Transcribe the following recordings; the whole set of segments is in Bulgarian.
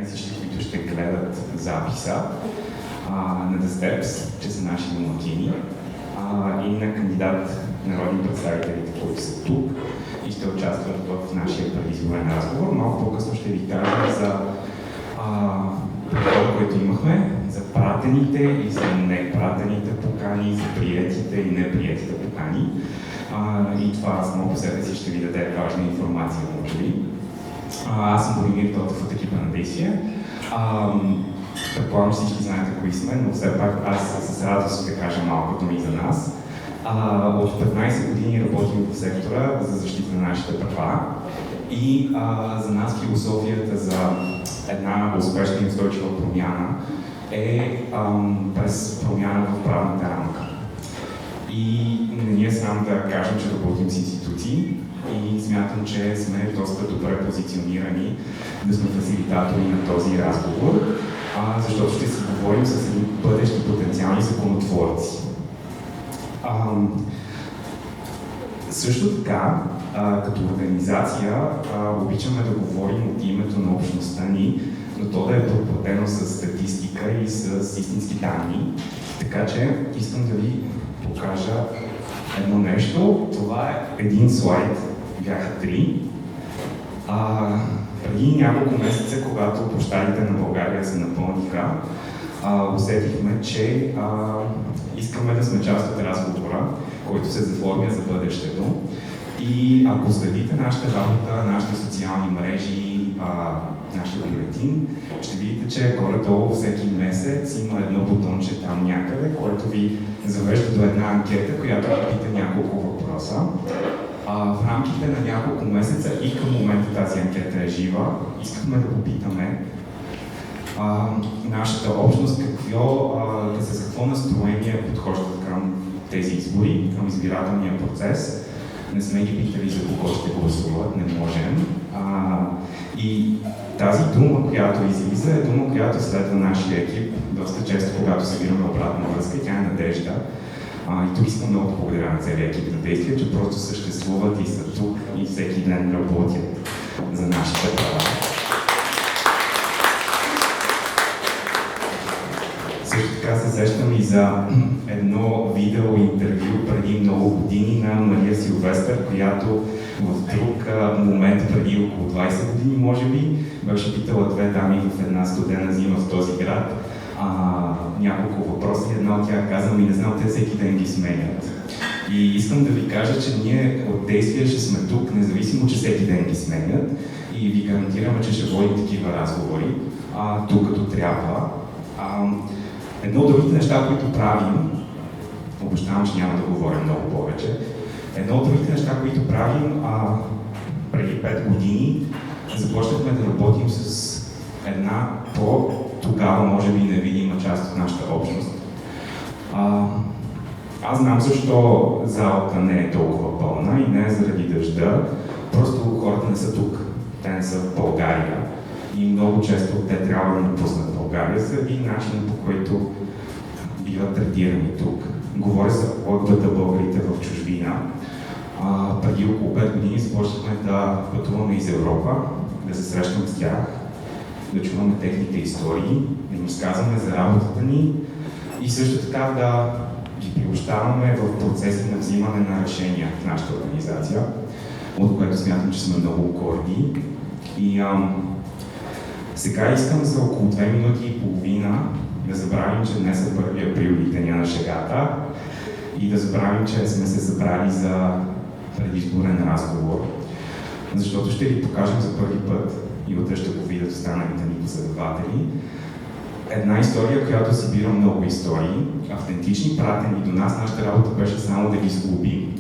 всички, които ще гледат записа, на The Steps, че са наши домакини, и на кандидат народни представителите, които са тук и ще участват в нашия предизборен разговор. Малко по-късно ще ви кажа за това, което имахме, за пратените и за непратените покани, за приетите и неприетите покани. И това само по себе си ще ви даде важна информация, може би. Аз съм Боримир Тотев от екипа на Действие. Предполагам, всички знаете кои сме, но все пак аз с радост ще кажа малко думи за нас. От 15 години работим в сектора за защита на нашите права и за нас философията за една успешна и устойчива промяна е през промяна в правната рамка. И ние сам да кажем, че работим с институции и смятам, че сме доста добре позиционирани да сме фасилитатори на този разговор, защото ще си говорим с бъдещи потенциални законотворци. Също така, като организация, обичаме да говорим от името на общността ни, но то да е подплатено с статистика и с истински данни. Така че искам да ви покажа едно нещо. Това е един слайд, бяха 3. Преди няколко месеца, когато площадите на България се напълниха, усетихме, че искаме да сме част от разговора, който се заформя за бъдещето. И ако следите нашата работа, нашите социални мрежи, нашия бюлетин, ще видите, че горе-долу всеки месец има едно бутонче там някъде, което ви завежда до една анкета, която пита няколко въпроса. В рамките на няколко месеца и към момента тази анкета е жива, искахме да попитаме нашата общност с какво настроение подхождат към тези избори, към избирателния процес. Не сме ги питали за кого ще гласуват, не можем. И тази дума, която излиза, е дума, която следва нашия екип. Доста често, когато събираме обратна връзка, тя е надежда. И тук искам много да благодаря на целия екип на Действие, че просто съществуват и са тук и всеки ден работят за нашите права. Също така се сещам и за едно видео интервю преди много години на Мария Силвестър, която в друг момент преди около 20 години, може би, беше питала две дами в една студена зима в този град няколко въпроси. Една от тях каза: не знам, те всеки ден ги сменят. И искам да ви кажа, че ние от Действие ще сме тук, независимо, че всеки ден ги сменят, и ви гарантираме, че ще водим такива разговори тук като трябва. Едно от другите неща, които правим, обещавам, че няма да говоря много повече, едно от другите неща, които правим преди 5 години, започнахме да работим с една тогава, може би, невидима част от нашата общност. Аз знам защо залата не е толкова пълна и не е заради дъжда, просто хората не са тук, те не са в България и много често те трябва да напуснат България заради начина, по който биват третирани тук. Говоря за ЛГБТ българите в чужбина. Преди около 5 години започнахме да пътуваме из Европа, да се срещаме с тях, да чуваме техните истории, да им разказваме за работата ни и също така да ги приобщаваме в процеса на взимане на решения в нашата организация, от което смятам, че сме много горди. И сега искам за около 2 минути и половина да забравим, че днес е 1 април и деня на шегата, и да забравим, че сме се забрали за предизборен разговор, защото ще ви покажем за първи път, и утре ще го видят останалите ни последователи, една история, която събира много истории, автентични, пратени до нас. Нашата работа беше само да ги сглобим.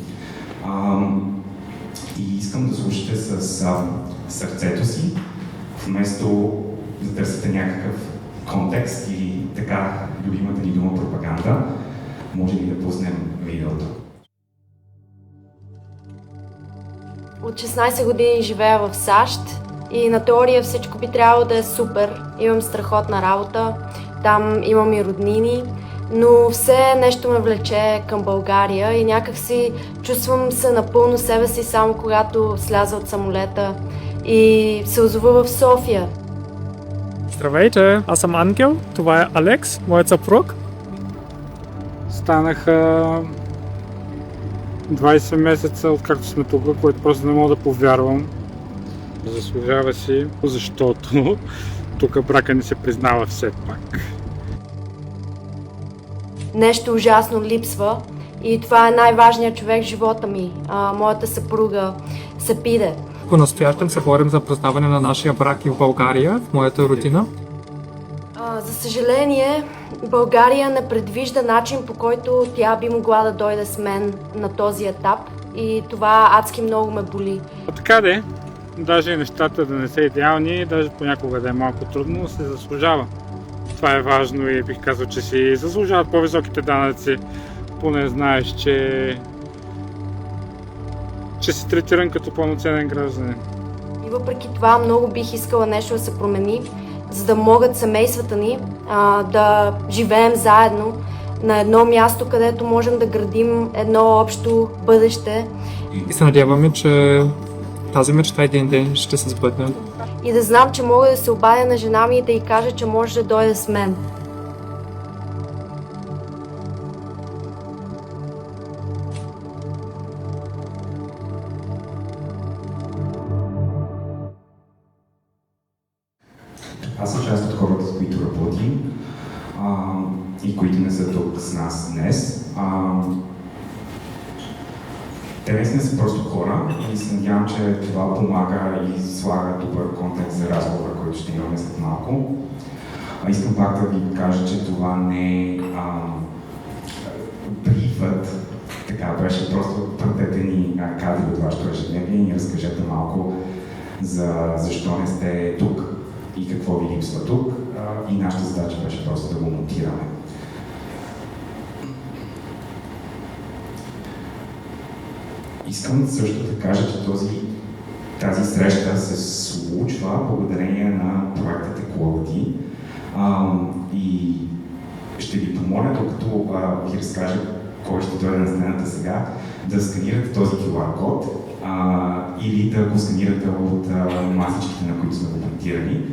И искам да слушате с сърцето си, вместо да търсите някакъв контекст или така любимата ни дума пропаганда. Може ли да пуснем видеото? От 16 години живея в САЩ и на теория всичко би трябвало да е супер. Имам страхотна работа, там имам и роднини, но все нещо ме влече към България и някак си чувствам се напълно себе си само когато сляза от самолета и се озова в София. Здравейте, аз съм Ангел, това е Алекс, моят съпруг. Станаха 20 месеца, откакто сме тук, което просто не мога да повярвам. Заслужава си, защото тук брака не се признава все пак. Нещо ужасно липсва и това е най-важният човек в живота ми, моята съпруга Сапиде. По-настоящем се борим за признаване на нашия брак и в България, в моята родина. За съжаление, България не предвижда начин, по който тя би могла да дойде с мен на този етап и това адски много ме боли. Така де, даже и нещата да не са идеални, даже понякога да е малко трудно, се заслужава. Това е важно и бих казал, че си заслужават по-високите данъци, поне знаеш, че си третиран като пълноценен гражданин. И въпреки това много бих искала нещо да се промени, за да могат семействата ни да живеем заедно на едно място, където можем да градим едно общо бъдеще. И се надяваме, че тази мечта един ден ще се сбъдне. И да знам, че мога да се обадя на жена ми и да й кажа, че може да дойде с мен. Аз съм част от хората, с които работим и които не са тук с нас днес. Те наистина са просто хора и се надявам, че това помага и слага добър контекст за разговора, който ще имаме след малко. Искам пак да ви кажа, че това не е брифът, така беше, просто пратете ни кадри от вашето ежедневие и ни разкажете малко за защо не сте тук и какво ви липсва тук. И нашата задача беше просто да го монтираме. Искам също да кажа, че тази среща се случва благодарение на проектът Equality. И ще ви помоля, докато ви разкажа кой ще дойде на сцената сега, да сканирате този QR код или да го сканирате от масичките, на които сме го монтирали.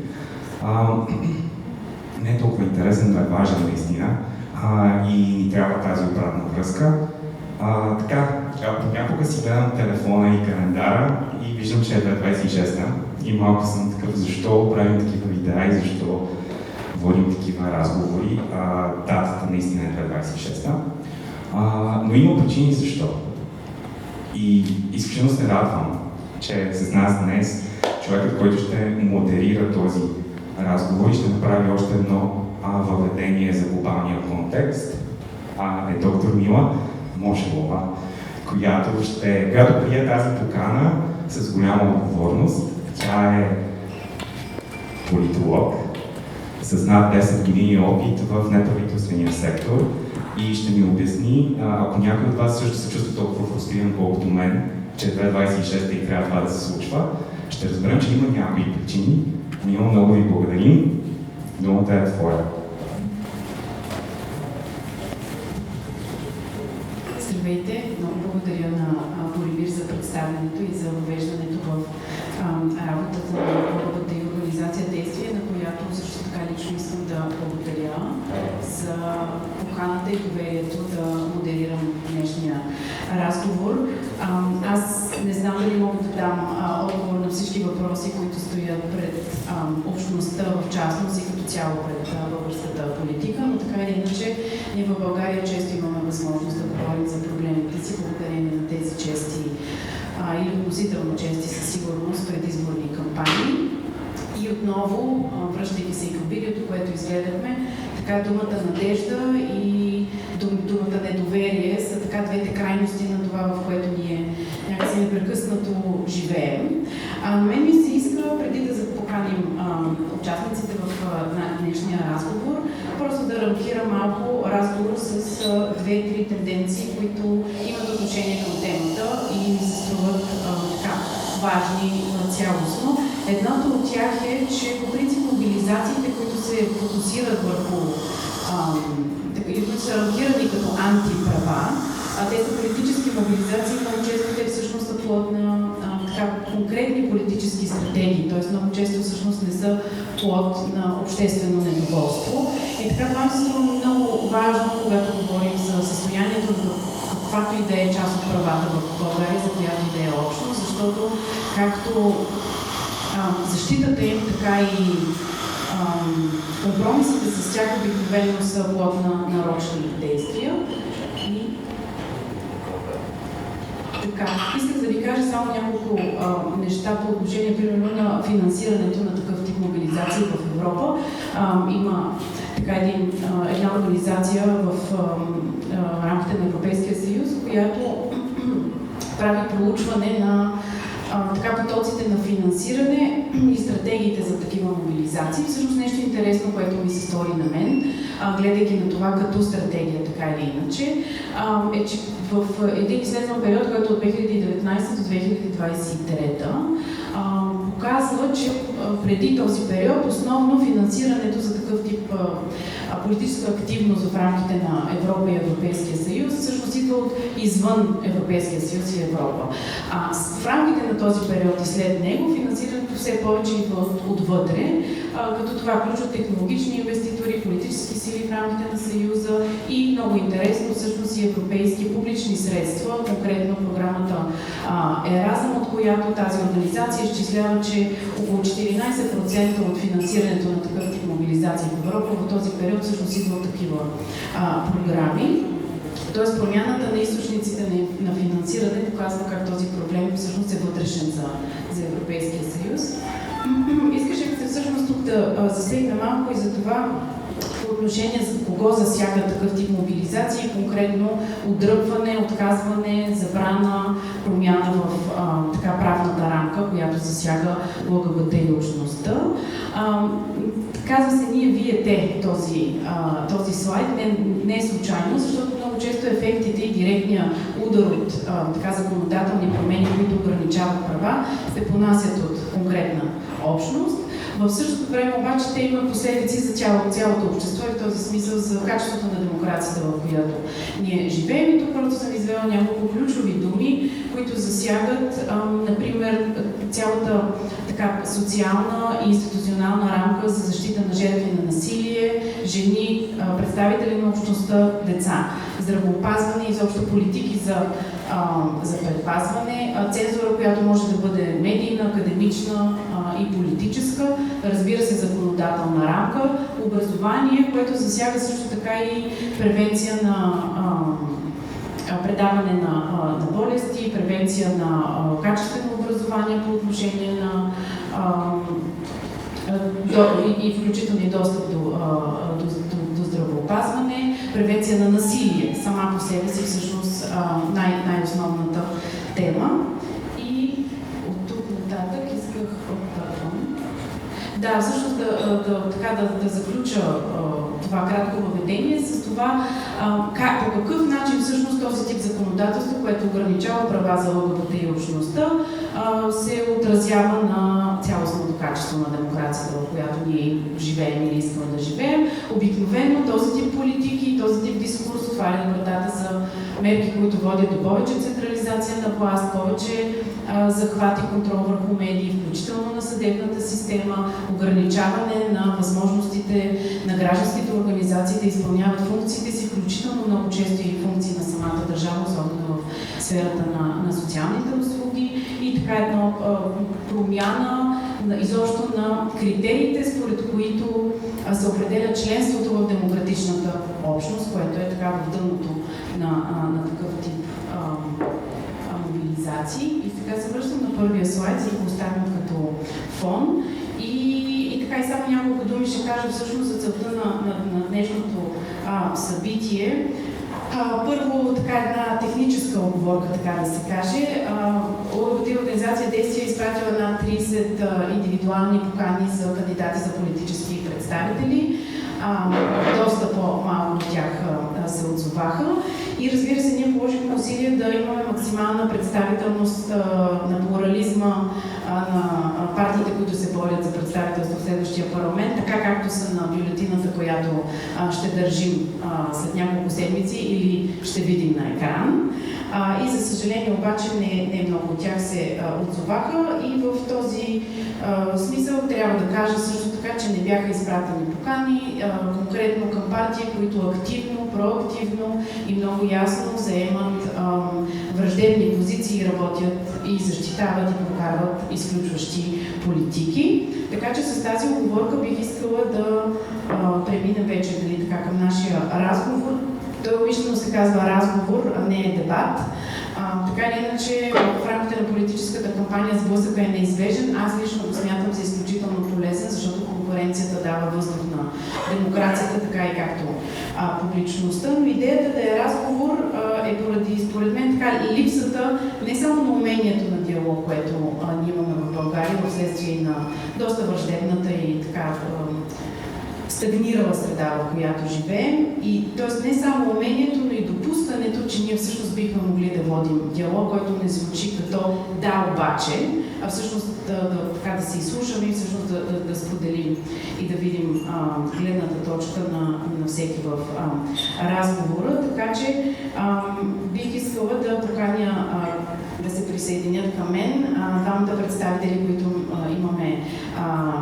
Не е толкова интересен, но е важен наистина и ни трябва тази обратна връзка. Понякога си гледам телефона и календара и виждам, че е 26-та и малко съм такъв, защо правим такива видеа и защо водим такива разговори. Датата наистина е 26-та, но има причини защо. И изключително се радвам, че с нас днес човекът, който ще модерира този разговор и ще направи още едно въведение за глобалния контекст, е доктор Мила Мошелова, която прие тази покана с голяма отговорност. Тя е политолог с над 10 години опит в неправителствения сектор и ще ми обясни, ако някой от вас също се чувства толкова фрустриран, колкото мен, че 2026 и трябва това да се случва, ще разберем, че има някои причини. Мила, много ви благодарим. Думата е твоя. Здравейте! Много благодаря на Боримир за представянето и за въвеждането в работата на групата и организация Действие, на която също така лично искам да благодаря за поканата и доверието да модерирам днешния разговор. Аз не знам дали мога да дам отговор на всички въпроси, които стоят пред общността в частност и като цяло пред българската политика, но така или иначе ние в България често имаме възможност да говорим за проблемите си благодарение на тези чести или относително чести със сигурност предизборни кампании. И отново, връщайки се и към видеото, което изгледахме, така думата надежда и думата недоверие са така двете крайности на това, в което ние някакси непрекъснато живеем. Мен ми се иска, преди да поканим участниците в днешния разговор, просто да рамкира малко разговор с две-три тенденции, които имат отношение към темата и ми се струват така важни цялостно. Едното от тях е, че по принцип мобилизациите, които се фокусират върху които са рамкирани като антиправа, тези политически мобилизации много често те всъщност са плод на така, конкретни политически стратегии, т.е. много често всъщност не са плод на обществено недоволство. И така това ми се струва много важно, когато говорим за състоянието на каквато и да е част от правата в България, за която и да е общност, защото както защитата им, така и компромисите с тях обикновено са плод на нарочни действия. И така, исках да ви кажа само няколко неща по отношение, примерно, на финансирането на такъв тип мобилизации в Европа. Има така една организация в рамките на Европейския съюз, която прави проучване на потоците на финансиране и стратегиите за такива мобилизации. Всъщност нещо интересно, което ми се стори на мен, гледайки на това като стратегия, така или иначе, е, че в един изследван период, който от 2019 до 2023, показва, че преди този период основно финансирането за такъв тип политическа активност в рамките на Европа и Европейския съюз всъщност идва от извън Европейския съюз и Европа. В рамките на този период и след него финансирането все повече идва отвътре, като това включва технологични инвеститори, политически сили в рамките на Съюза и много интересно всъщност и европейски публични средства, конкретно програмата Еразъм, от която тази организация изчислява, че около 14% от финансирането на такъв тип мобилизации в Европа в този период всъщност идва от такива програми. Тоест промяната на източниците на финансиране показва как този проблем всъщност е вътрешен за Европейския съюз. Искаше всъщност тук да засегна малко и за това по отношение за кого засяга такъв тип мобилизации, конкретно отдръпване, отказване, забрана, промяна в правната рамка, която засяга ЛГБТ и общността. Казва се ние, вие, те, този слайд. Не е случайно, защото много често ефектите и директния удар от законодателни промени, които ограничават права, се понасят от конкретна общност. В същото време обаче те имат последици за цялото общество и в този смисъл за качеството на демокрацията, в която ние живеем. И тук просто съм извела няколко ключови думи, които засягат, например, цялата социална и институционална рамка за защита на жертви на насилие, жени, представители на общността, деца, здравеопазване, изобщо политики за предпазване, цензура, която може да бъде медийна, академична и политическа, разбира се, законодателна рамка, образование, което засяга също така и превенция на предаване на болести, превенция на качествено образование по отношение на и включително и достъп до здравеопазване, превенция на насилие, сама по себе си всъщност най-основната тема. И от тук нататък исках всъщност да заключа това кратко въведение с това по какъв начин всъщност този тип законодателство, което ограничава права за ЛГБТ и общността, се отразява на цялостното качество на демокрацията, в която ние живеем или искаме да живеем. Обикновено този тип политики, този тип дискурс отваря вратата за мерки, които водят до повече централизация на власт, повече захват и контрол върху медии, включително на съдебната система, ограничаване на възможностите на гражданските организации да изпълняват функциите си, включително много често и функции на самата държава, особено в сферата на социалните услуги и така едно промяна изобщо на критериите, според които се определя членството в демократичната общност, което е така в дъното на такъв тип мобилизации. И сега се връщам на първия слайд, за да го оставим като фон. И така и само няколко думи ще кажа всъщност за целта на днешното събитие. Първо, една техническа оговорка, така да се каже. ЛГБТ организация Действие е изпратила над 30 индивидуални покани за кандидати за политически представители. Доста по-малко от тях се отзоваха. И разбира се, ние положихме усилия да имаме максимална представителност на плурализма на партиите, които се борят за представителство в следващия парламент, така както са на бюлетината, която ще държим след няколко седмици или ще видим на екран. И за съжаление обаче не много от тях се отзоваха и в този смисъл трябва да кажа също така, че не бяха изпратени покани конкретно към партии, които активно, проактивно и много ясно заемат враждебни позиции и работят и защитават и прокарват изключващи политики. Така че с тази оговорка бих искала да преминем вече така, към нашия разговор. Той умишлено се казва разговор, а не е дебат. Така или иначе, в рамките на политическата кампания сблъсъка е неизбежен. Аз лично го смятам за изключително полезен, защото конкуренцията дава въздух на демокрацията, така и както публичността. Но идеята да е разговор е поради, според мен, така, липсата не само на умението на диалог, което ние имаме в България, вследствие на доста враждебната и така стагнирала среда, в която живеем. И т.е. не само умението, но и допускането, че ние всъщност бихме могли да водим диалог, който не звучи като да, обаче, а всъщност да се изслушаме и всъщност да споделим и да видим гледната точка на всеки в разговора. Така че бих искала да поканя да се присъединят към мен двамата представители, които имаме,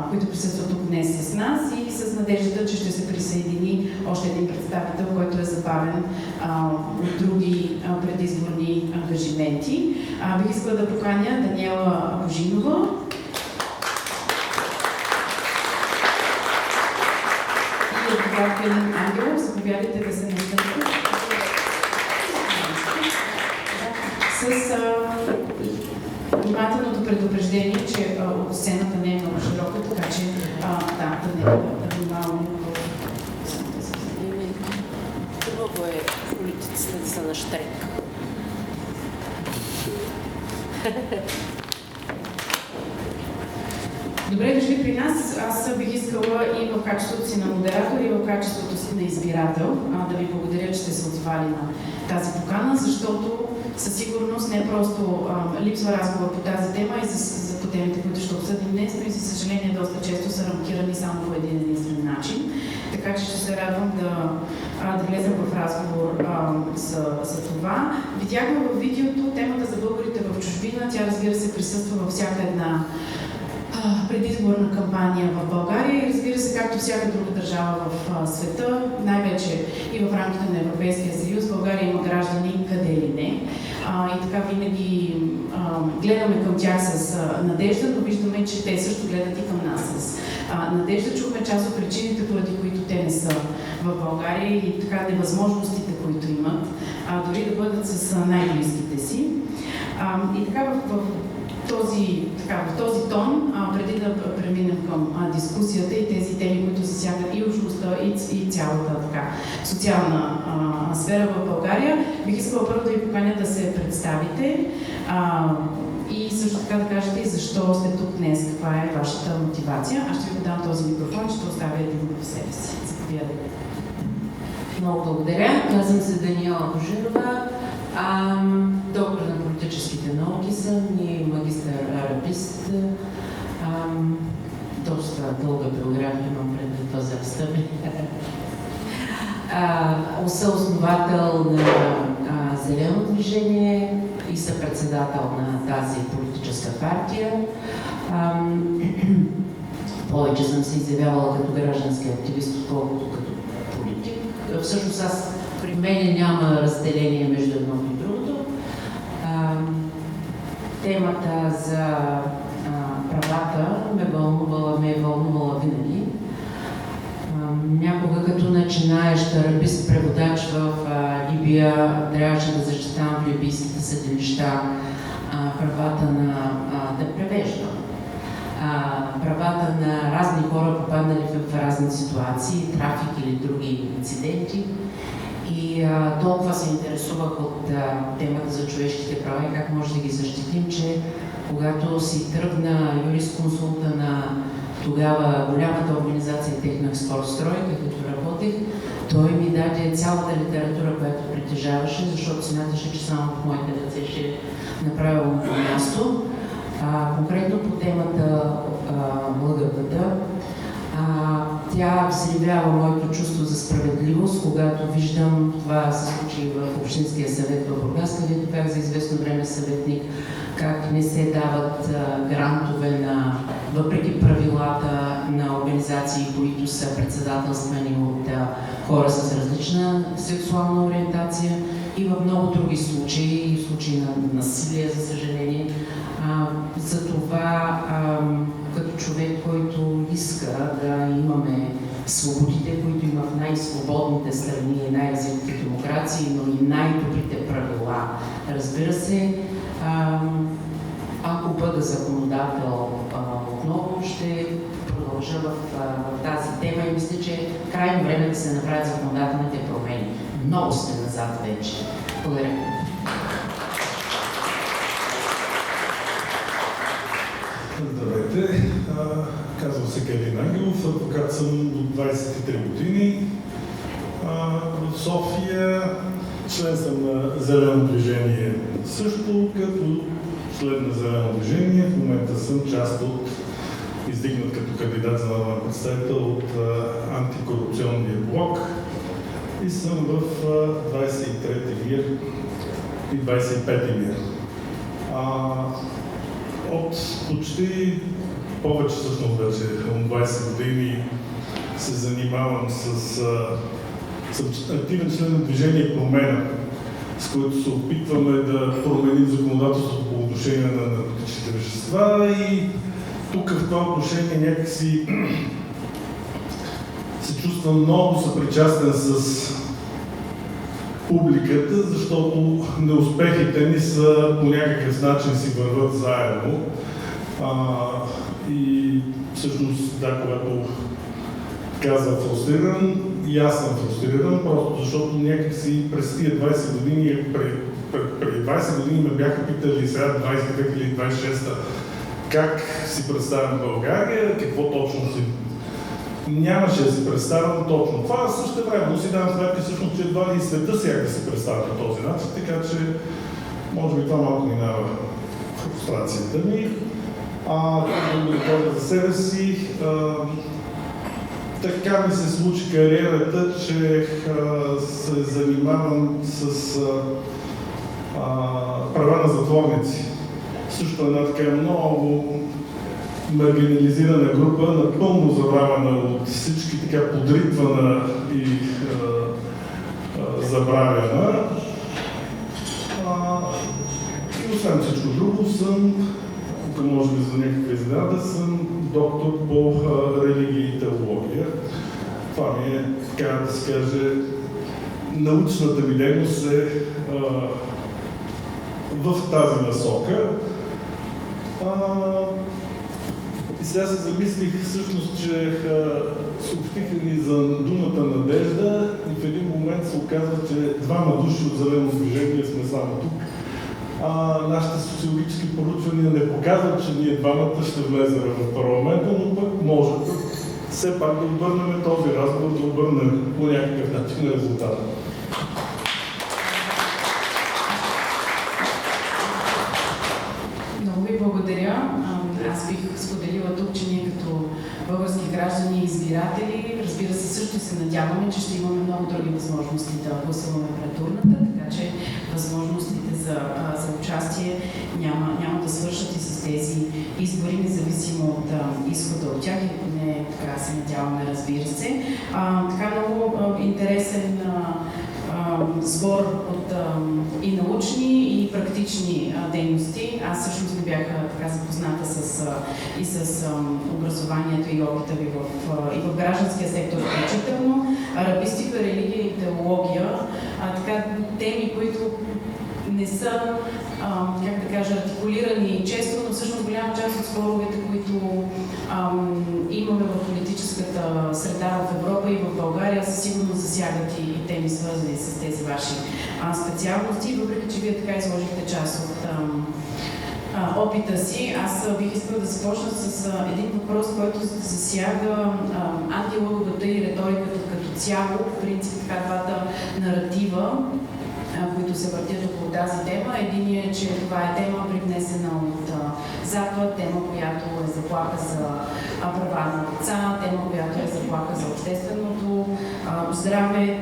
които присъстват тук днес с нас и с надеждата, че ще се присъедини още един представител, който е забавен от други предизборни ангажименти. Бих искала да поканя Даниела Божинова. И адвокат Калин Ангелов. Заповядайте да се настанете. С внимателното предупреждение, че сцената не е много широка, така че да не внимаваме. Хубаво е политиците да са на щрек. Добре дошли при нас. Аз бих искала и в качеството си на модератор, и в качеството си на избирател да ви благодаря, че сте се отзвали на тази покана, защото със сигурност не просто липсва разговор по тази тема и по темите, които ще обсъдим днес, но и за съжаление доста често са рамкирани само по един единствен начин. Така че ще се радвам да влезем в разговор за това. Видяхме в видеото темата за българите в чужбина. Тя, разбира се, присъства във всяка една предизборна кампания в България и, разбира се, както всяка друга държава в света, най-вече и в рамките на Европейския съюз, България има граждани къде ли не. И така винаги гледаме към тях с надежда, но виждаме, че те също гледат и към нас с надежда. Чухме част от причините, поради които те не са в България и така невъзможностите, които имат, дори да бъдат с най-близките си. И така в този тон, преди да преминем към дискусията и тези теми, които засягат и общността, и цялата социална сфера в България, бих искала първо да ви поканя да се представите и също така да кажете и защо сте тук днес, каква е вашата мотивация. Аз ще ви дам този микрофон, ще оставя един в себе си. Заповядайте. Много благодаря. Казвам се Даниела Божинова. Доктор на политическите науки съм и магистър-арабист. Доста дълга биография имам предвид възрастта ми. Съосновател на Зелено движение и съпредседател на тази политическа партия. Повече съм се изявявала като граждански активист, отколкото като политик. Всъщност при мен няма разделение между едното и другото. Темата за правата ме е вълнувала винаги. Някога като начинаещ арабист преводач в Либия трябваше да защитавам в либийските съдилища правата да превеждам. Правата на разни хора, попаднали в разни ситуации, трафик или други инциденти. И толкова се интересувах от темата за човешките права и как може да ги защитим, че когато си тръгна юрисконсулта на тогава голямата организация Техноекспортстрой, където работех, той ми даде цялата литература, която притежаваше, защото смяташе, че само в моите ръце ще е направилното място. Конкретно по темата ЛГБТ, Тя взривява моето чувство за справедливост, когато виждам, това се случи в Общинския съвет в Бургас, където бях за известно време съветник, как не се дават грантове въпреки правилата на организации, които са председателствани от хора с различна сексуална ориентация, и в много други случаи на насилие, за съжаление. Затова, като човек, който иска да имаме свободите, които има в най-свободните страни и най-развитите демокрации, но и най-добрите правила, разбира се, ако бъда законодател отново, ще продължа в тази тема и мисля, че е крайно време да се направят законодателните промени. Много сме назад вече. Благодаря. Здравейте, казвам се Калин Ангелов, адвокат съм от 23 години. В София член съм на Зелено движение също, като член на Зелено движение. В момента съм част от издигнат като кандидат за народен представител от антикорупционния блок и съм в 23-ти мир и 25-ти мир. От почти повече, всъщност вече от 20 години се занимавам съм активен член на движение Промена, с което се опитваме да променим законодателството по отношение на наркотичните вещества, и тук в това отношение някакси се чувствам много съпричастен с публиката, защото неуспехите ни са по някакъв начин си върват заедно. И всъщност, да, когато казвам фрустриран, и аз съм фрустриран, просто защото някакси през тия 20 години, преди 20 години ме бяха питали, сега 2026 как си представям България, какво точно си. Нямаше да си представям точно това, също време, но си давам сметка всъщност, че едва ли и света сега да се представя по този начин, така че може би това малко минава фрустрацията ми. Както да кажа за себе си, така ми се случи кариерата, че се занимавам с права на затворници. Също една така много маргинализирана група, напълно забравена от всички, така подритвана и забравена. И освен всичко друго съм, тук може би за някаква изненада, съм доктор по религия и теология. Това ми е, така да се каже, научната ми дейност е в тази насока. И сега се замислих всъщност, че съобщиха ни за думата надежда и в един момент се оказва, че двама души от Зелено движение сме само тук. Нашите социологически проучвания не показват, че ние двамата ще влезем в парламента, но пък може все пак да обърнем този разговор, да обърнем по някакъв начин резултата. Много ви благодаря. Аз бих споделила тук, че ние като български граждани и избиратели, разбира се, също се надяваме, че ще имаме много други възможности да гласуваме пред урната, така че възможностите за участие няма да свършат и с тези избори, независимо от изхода от тях, и поне така се надяваме, разбира се. Така много интересен сбор от и научни, и практични дейности. Аз всъщност не бях така запозната с образованието и опита ви и в гражданския сектор включително. Арабистика, религия и теология, така теми, които не са, как да кажа, артикулирани често, но всъщност голяма част от споровете, които имаме в политическата среда в Европа и в България, със сигурност засягат и теми, свързани с тези ваши специалности, въпреки че вие така изложихте част от опита си. Аз бих искала да започна с един въпрос, който засяга антилъговата и риториката като цяло, в принцип така двата наратива, които се въртят около тази тема. Единият е, че това е тема привнесена от Запад, тема, която е заплаха за права на деца, тема, която е заплаха за общественото здраве,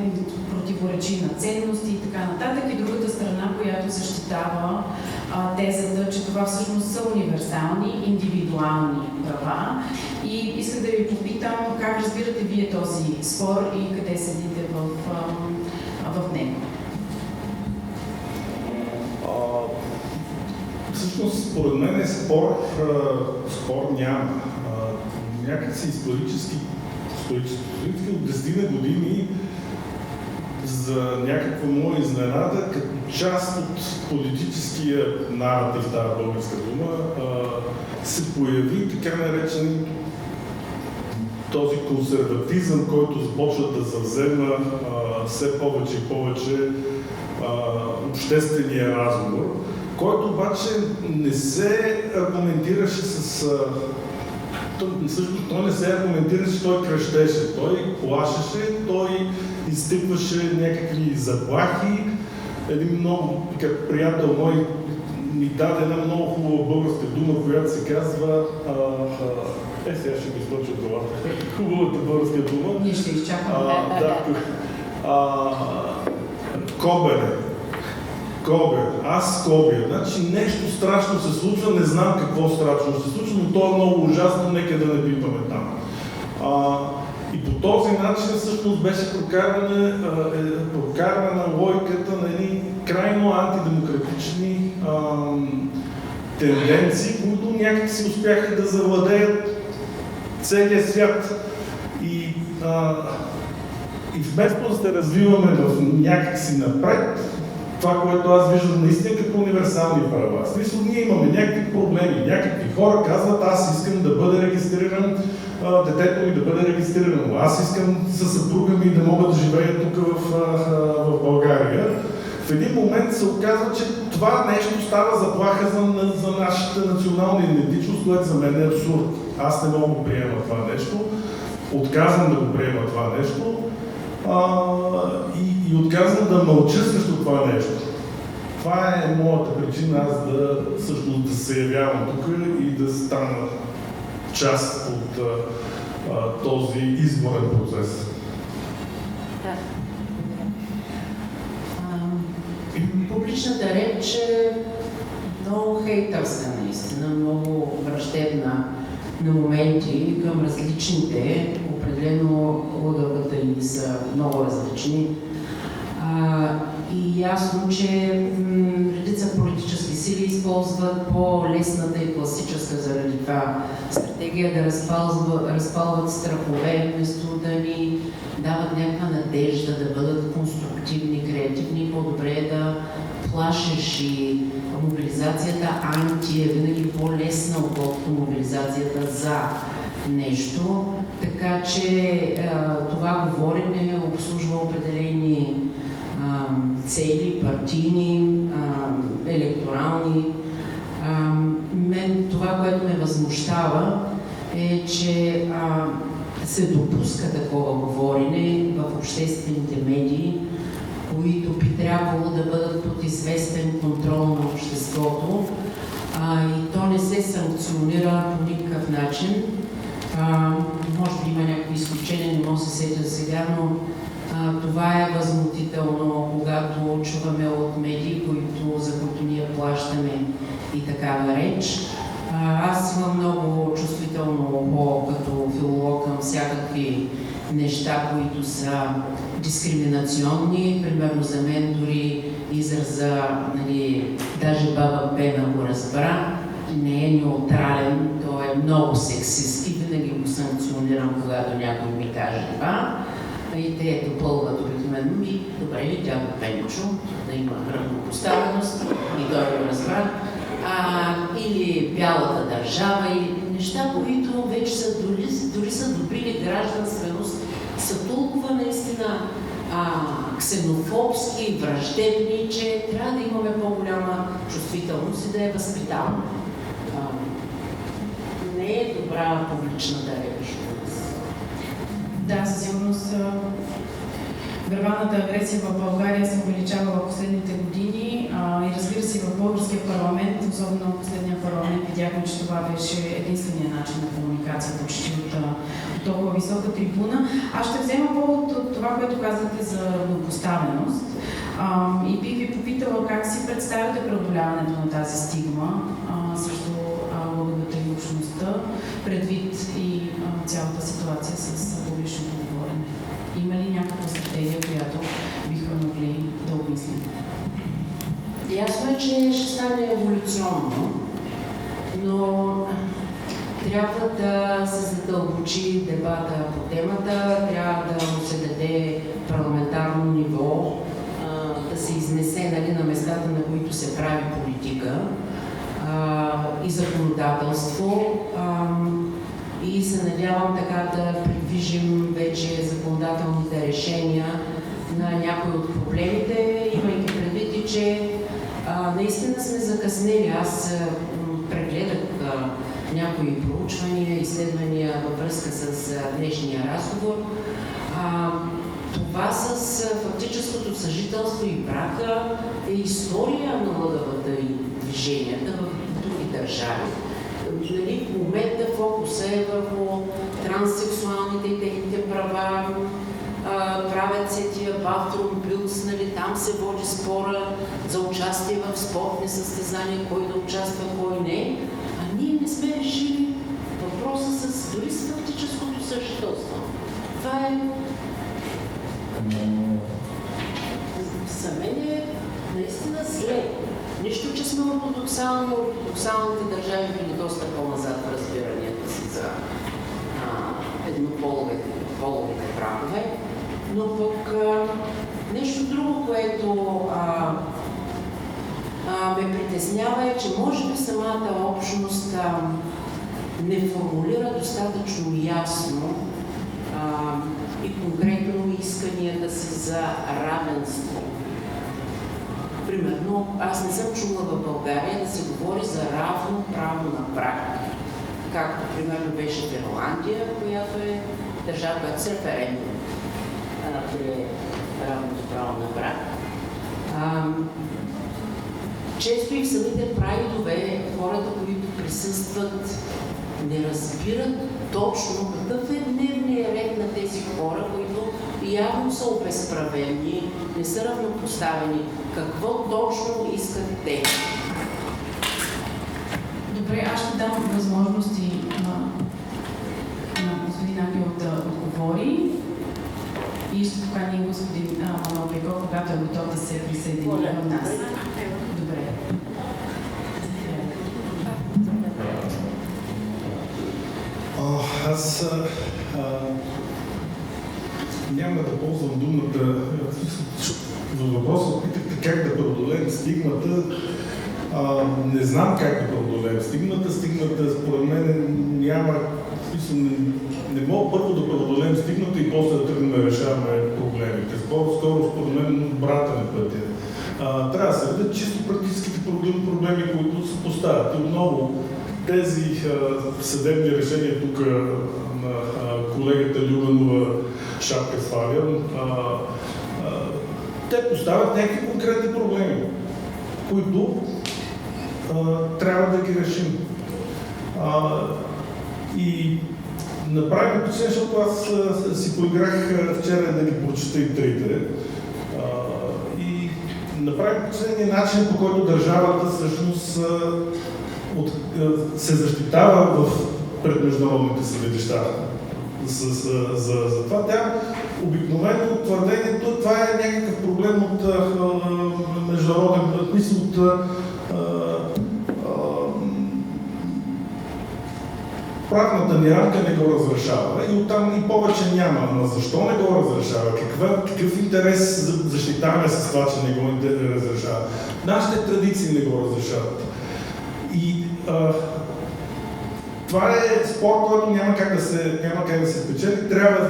противоречи на ценности и така нататък. И другата страна, която защитава тезата, че това всъщност са универсални, индивидуални права. И искам да ви попитам как разбирате вие този спор и къде седите в него. Всъщност, според мен спор няма. Някакси исторически от 10 години за някаква моя изненада, като част от политическия наратив, тази българска дума, се появи така наречен този консерватизъм, който започва да завзема все повече и повече обществения разговор, който обаче не се аргументираше той не се аргументираше, той крещеше, той плашеше, той изтъкваше някакви заплахи. Един много приятел мой ми даде една много хубава българска дума, която се казва сега ще ми излъча от главата. Хубавата българска дума. Ние ще изчакаме. Кобер. Аз кобя. Значи нещо страшно се случва, не знам какво страшно се случва, но то е много ужасно, нека да не пипаме там. И по този начин всъщност беше прокарана логиката на едни крайно антидемократични тенденции, които някак си успяха да завладеят целия свят. И вместо да се развиваме в някакси напред, това, което аз виждам наистина като универсални права. В смисъл, ние имаме някакви проблеми, някакви хора казват, аз искам да бъде регистриран, детето ми да бъде регистрирано, аз искам със съпруга ми да мога да живея тук в България. В един момент се оказва, че това нещо става заплаха за нашата национална идентичност, което за мен е абсурд. Аз не мога да приема това нещо, отказвам да го приема това нещо и отказвам да мълча срещу това нещо. Това е моята причина аз всъщност да се явявам тук и да стана част от този изборен процес. Да. Публичната реч е много хейтърска наистина, много враждебна на моменти към различните. Определено ъгълката ни са много различни. И ясно, че редица политически сили използват по-лесната и класическа заради това стратегия да разпалват страхове, вместо да ни дават някаква надежда, да бъдат конструктивни, креативни. По-добре е да плашиш и мобилизацията анти е винаги по-лесна, отколкото мобилизацията за нещо. Така че това говорене обслужва определени цели, партийни, електорални. Мен това, което ме възмущава, е, че се допуска такова говорене в обществените медии, които би трябвало да бъдат под известен контрол на обществото, и то не се санкционира по никакъв начин. Може би има някакви изключения, не мога да се сетя сега, но това е възмутително, когато чуваме от медии, за които ние плащаме и такава реч. Аз имам много чувствително око като филолог към всякакви неща, които са дискриминационни. Примерно за мен дори израза, даже баба Пена го разбра, не е неутрален, той е много сексистски, винаги го санкционирам, когато някой ми каже това. И те допълват обикновено ми, добре ли, дядо Пенчо, да има равнопоставеност, и той го разбра. Или бялата държава, или неща, които вече са дори са добили гражданственост, са толкова наистина ксенофобски, враждебни, че трябва да имаме по-голяма чувствителност и да я възпитаваме. Не е добра публичната реч. Да, със сигурност вербалната агресия в България се увеличава в последните години и разбира се в българския парламент, особено в последния парламент, видяхме, че това беше единствения начин на комуникация почти от толкова висока трибуна. Аз ще взема повод от това, което казахте за равнопоставеност и бих ви попитала как си представяте преодоляването на тази стигма срещу ЛГБТ и общността, предвид и цялата ситуация с публичното говорене. Има ли някаква стратегия, която бихме могли да обмислим? Ясно е, че ще стане еволюционно, но трябва да се задълбочи дебата по темата, трябва да му се даде парламентарно ниво, да се изнесе на местата, на които се прави политика и законодателство. И се надявам така да придвижим вече законодателните решения на някои от проблемите, имайки предвид и че наистина сме закъснели. Аз прегледах някои проучвания, изследвания във връзка с днешния разговор. Това с фактическото съжителство и брака е история на ЛГБТ и движенията в други държави. В момента фокуса е върху транссексуалните и техните права, правят се тия bathroom bills, там се води спора за участие в спортни състезания, кой да участва, кой не. А ние не сме решили въпроса дори с фактическото съжителство. Това е... За мен е наистина зле. Нищо, че сме ортодоксални, ортодоксалните държави били доста по-назад в разбиранията си за еднополовите бракове, но пък нещо друго, което ме притеснява е, че може би самата общност не формулира достатъчно ясно и конкретно исканията си за равенство. Примерно, аз не съм чула в България да се говори за равно право на брак, както примерно беше в Ирландия, която е държава, която с референдум прие равното право на брак. Често и в самите прайдове хората, които присъстват, не разбират точно какъв е дневният ред на тези хора, които явно са обезправени, не са равнопоставени. Какво точно искат те? Добре, аз ще дам възможности на господин Ангелов да отговори и ще поканим господин Манол Пейков, когато е готов да се присъедини към нас. Добре. Аз няма да ползвам думата. За въпроса питахте как да преодолеем стигмата. Не знам как да преодолеем стигмата. Стигмата, според мен, няма смисъл. Не мога първо да преодолеем стигмата и после да тръгнем да решаваме проблемите. Скоро, според мен, брата на пътя. Трябва да се видят чисто практическите проблеми, които се поставят. И отново, тези съдебни решения тук на колегата Любенова шапка сваля, те поставят някакви конкретни проблеми, които трябва да ги решим. И направим впечатление, защото аз си поиграх вчера да ги прочета и трите. И направим впечатление начин, по който държавата всъщност се защитава пред международните съдилища. За това тя обикновено твърдението, това е някакъв проблем от международен мисъл, от правната ни рамка не го разрешава и оттам и повече няма. Но защо не го разрешава? Какъв интерес защитаваме с това, че не го разрешава? Нашите традиции не го разрешават. И това е спор, който няма как да се спечели. Трябва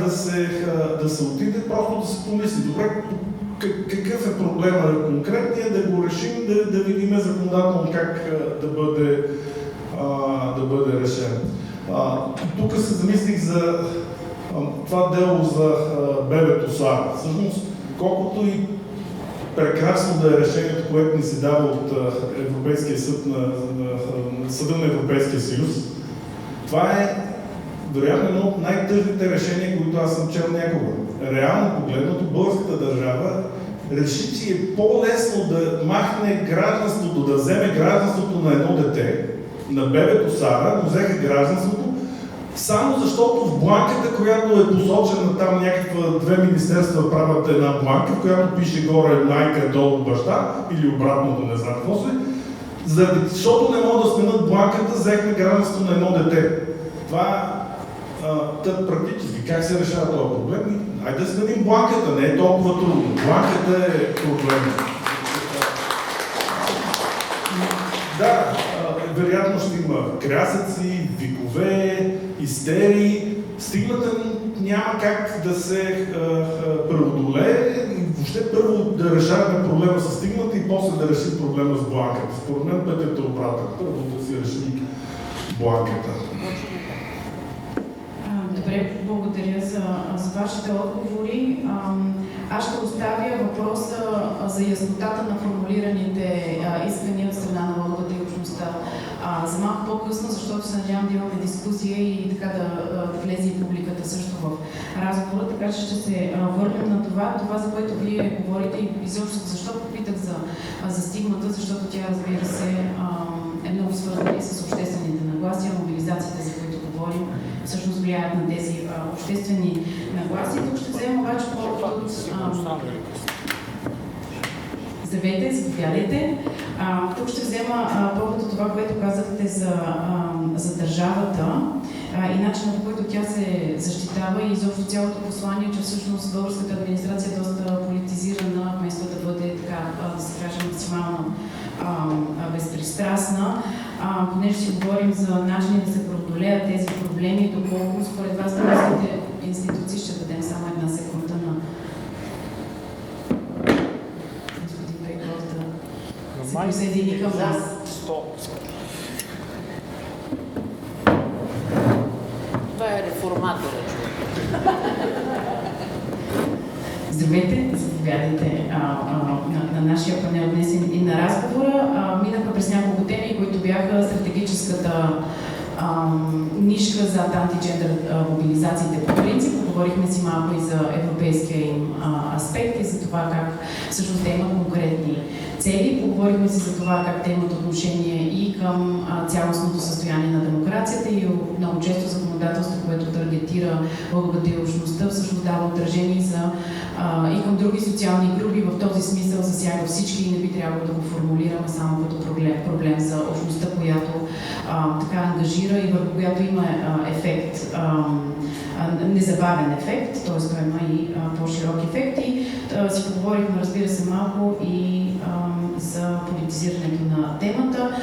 да се отиде, просто да се помисли. Добре, какъв е проблема конкретния, да го решим, да видим законодателно как да бъде решен. Тук се замислих за това дело за бебето Сара. Всъщност, колкото и прекрасно да е решението, което ни се дава от Европейския съд на Съда на Европейския съюз, това е вероятно едно от най-тъжните решения, които аз съм чел някога. Реално погледнато, българската държава реши, че е по-лесно да махне гражданството, да вземе гражданството на едно дете, на бебето Сара, но взеха гражданството, само защото в бланката, която е посочена там някаква, две министерства правят една бланка, в която пише горе майка, долу баща, или обратното, не знам какво се, защото не могат да сменят бланката, взехме гражданство на едно дете. Това практически как се решава този проблем? Айде да сменим бланката, не е толкова трудно. Бланката е проблем. Да, вероятно ще има крясъци, викове, истерии. Стигмата няма как да се преодолее и въобще първо да решаваме проблема с стигмата и после да решим проблема с бланката. Според мен пътят е обратен. Първо да си решим бланката. Добре, благодаря за вашите отговори. Аз ще оставя въпроса за яснотата на формулираните искания от страна на ЛГБТ и общността за малко по-късно, защото се надявам да имаме дискусия и така да влезе и публиката също в разговора, така че ще се върнем на това, за което вие говорите и изобщо защо попитах за стигмата, защото тя, разбира се, е много свързана и с обществените нагласи, мобилизациите, за които говорим, всъщност влияят на тези обществени нагласи. Тук ще взема обаче повод от... Здравейте, заповядайте. Тук ще взема повод от това, което казахте за държавата и начинът, по който тя се защитава и изобщо цялото послание, че всъщност българската администрация е доста политизирана, вместо да бъде така, да се каже, максимално безпристрастна. Понеже си говорим за начини да се преодолеят тези проблеми, доколко според вас българските институции, ще дадем само една секунда на господин Пейков да се присъедини към нас. Това е реформатора. Здравейте, заповядайте на нашия панел днес и на разговора. Минаха през няколко теми, които бяха стратегическата нишка за антиджендър мобилизациите по принцип. Говорихме си малко и за европейския им аспект и за това как всъщност те имат конкретни цели. Поговорихме си за това как те имат отношение и към цялостното състояние на демокрацията и много често законодателство, което таргетира ЛГБТ общността, всъщност дава отражение и към други социални групи. В този смисъл засяга всички и не би трябвало да го формулираме само като проблем за общността, която така ангажира и върху която има ефект, незабавен ефект, т.е. той има и по-широк ефект. И си поговорихме, разбира се, малко и за политизирането на темата.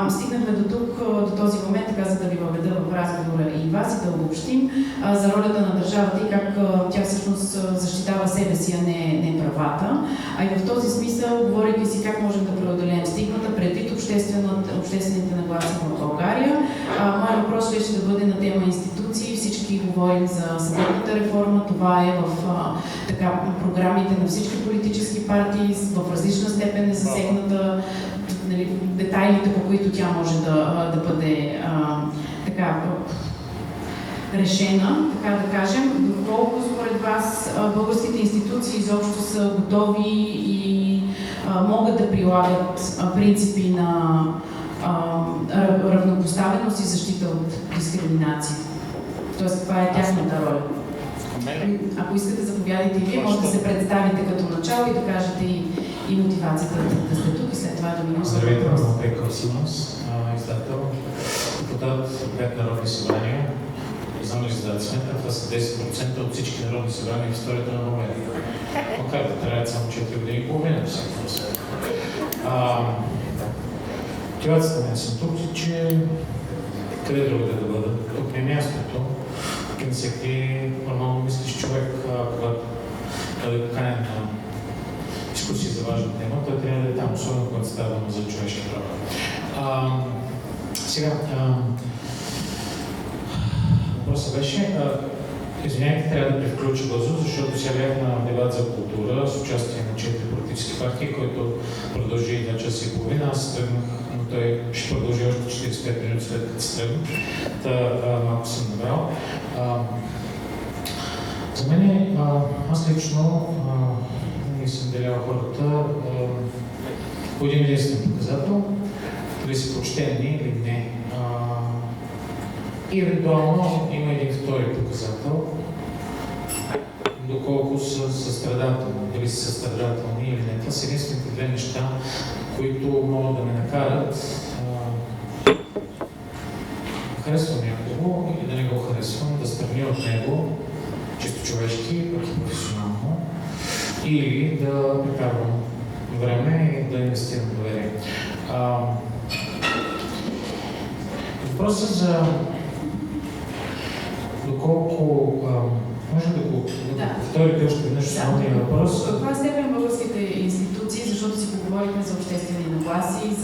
Стигнахме до тук, до този момент, така за да ви въведа в разговора и вас и да обобщим за ролята на държавата и как тя всъщност защитава себе си, а не правата. А и в този смисъл, говорейки си как можем да преодолеем стигмата предвид обществените нагласи в България. Моят въпрос ще да бъде на тема институции. Всички говорим за съдебната реформа. Това е в програмите на всички политически партии, в различна степен е засегната, нали, детайлите, по които тя може да бъде решена, така да кажем. Доколко според вас българските институции изобщо са готови и могат да прилагат принципи на равнопоставеност и защита от дискриминация? Тоест, каква е тяхната роля? Ако искате, заповядайте и вие, може да се представите като начало и да кажете и мотивацията да сте тук и след това да минем. Здравейте, аз съм Пейков Симонс, издател, депутат от Народни събрания. Знам да издадат сметка, това са 10% от всички народни събрания в историята на България. Макар да трябва само 4 години и половина да се въпроса. Мотивацията ми съм тук, че къде другаде да бъда? Тук не е мястото. Тук не всеки нормално мислиш човек, когато бъде поканен на дискусии за важна тема, той трябва да е там, особено когато става дума за човешки права. Сега, въпросът беше, Извинявайте, трябва да превключа бързо, защото сега бях на дебат за култура с участие на 4 политически партии, който продължи 2 часа и половина. Аз тръгнах, но той ще продължи още 45 минути след като се тръгна. Малко съм набрал. За мен, аз лично не съм делял хората по един единствен показател, дали са почтени или не. И евентуално има един втори показател, доколко са състрадателни, дали са състрадателни или не. Това са единствените две неща, които могат да ме накарат да харесвам някого или да не го харесвам, да стърня от него, чисто човешки, пък и професионално, или да прекарвам време и да инвестирам доверие. Въпросът за доколко може да го повторите още веднъж основния въпрос. В каква степен българските институции, защото си поговорихме за обществени нагласи,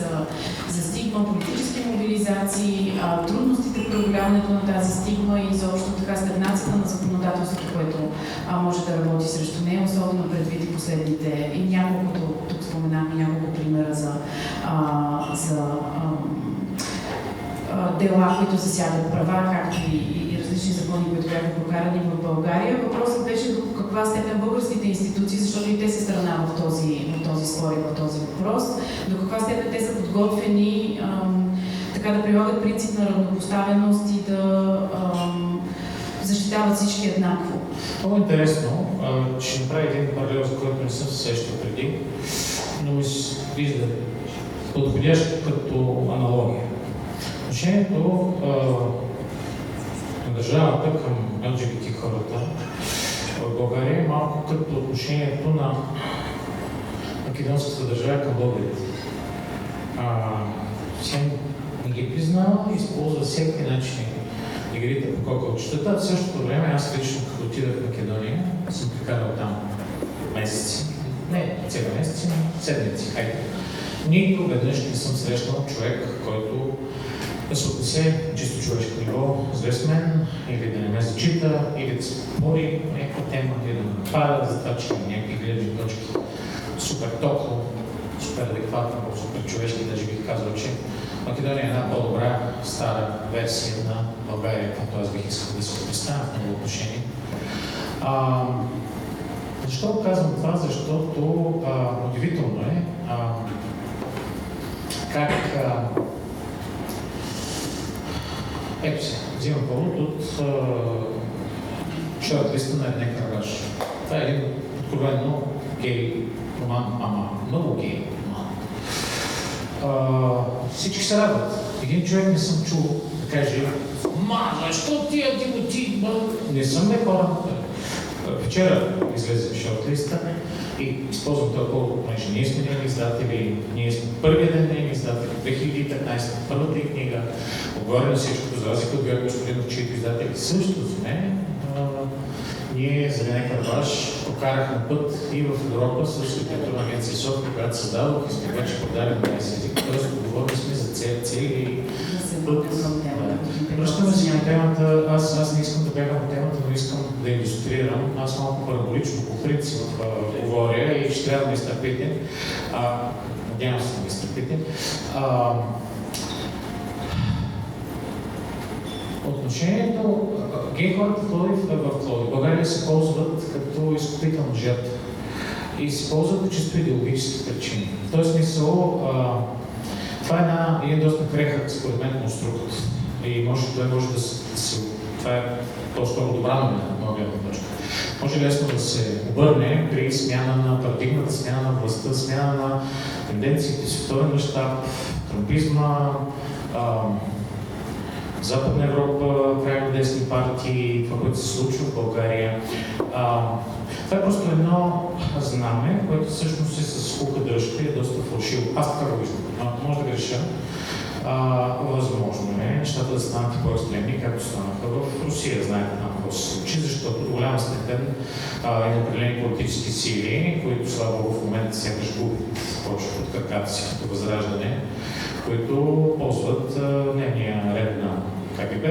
за стигма, политически мобилизации, трудностите в преодоляването на тази стигма и изобщо така стагнацията на законодателството, което може да работи срещу нея, особено предвид и последните и няколкото, тук споменахме няколко примера за дела, които засягат права, както и различни закони, които бяха прокарани в България. Въпросът беше до каква степен българските институции, защото и те са страна в този спор и в този въпрос, до каква степен те са подготвени така да прилагат принцип на равнопоставеност и да защитават всички еднакво. Много интересно. Ще направя един паралел, за който не съм се сещал преди, но ми се вижда подходящ като аналогия. Отношението на държавата към LGBT хората в България е малко като отношението на македонската държава към българите. Тя не ги признава и използва всеки начини игрите по кокалчетата. В същото време аз лично, като отидах в Македония, съм прекарал там месеци. Не цели месеци, но седмици. Нито веднъж не съм срещнал човек, който да се отнесе чисто човешко ниво зле с мен, или да не ме зачита, или да спори някаква тема, или да ме напада за това, че някакви гледни точки супер топло, супер адекватно, супер човешки, даже бих казал, че Македония е една по-добра стара версия на България, която аз бих искал да се представя в много отношение. Защо казвам това? Защото удивително е как ето се, взимам повод от шорт-листа на Рене Караваш. Това е един откровенно гей роман, ама много гей роман. Всички се радват. Един човек не съм чул да каже: защо тия ти? Не съм бе хора. Вчера излезе шорт-листа и използвам този повод, понеже ние сме нейни издатели, ние сме първия ден нейни издатели, 2015, първата и книга, отгоре на всичкото, за разлика от Георги Господинов, чието издатели също сме. Ние за Рене Караваш покарахме път и в Европа с литературна агенция София, която създадох и сме вече продали на тези език. Тоест, говорили сме за цели път. Връщаме се на темата. Аз не искам да бягам от темата, но искам да илюстрирам. Аз малко параболично по принцип говоря и ще трябва да ме изтърпите. Надявам се да ме изтърпите. Отношението гей хората в България се ползват като изкупителна жертва и се ползват по чисто идеологически причини. В този смисъл това е един доста крехък, според мен, конструкт. И той може да се... Това е по-скоро добра новина, от моя гледна точка. Може лесно да се обърне при смяна на парадигмата, смяна на властта, смяна на тенденциите в световен мащаб, трампизма, в Западна Европа, крайно десни партии, това, което се случва в България. Това е просто едно знаме, което всъщност е с кука дръжка и е доста фалшиво. Аз така го виждам. Може да греша. Възможно е нещата да станат по-екстремни, както станаха в Русия. Знаете там какво се случи, защото до голяма степен има определени политически сили, които слабо в момента сякаш губят почва от краката си като Възраждане, които ползват дневния ред на КГБ,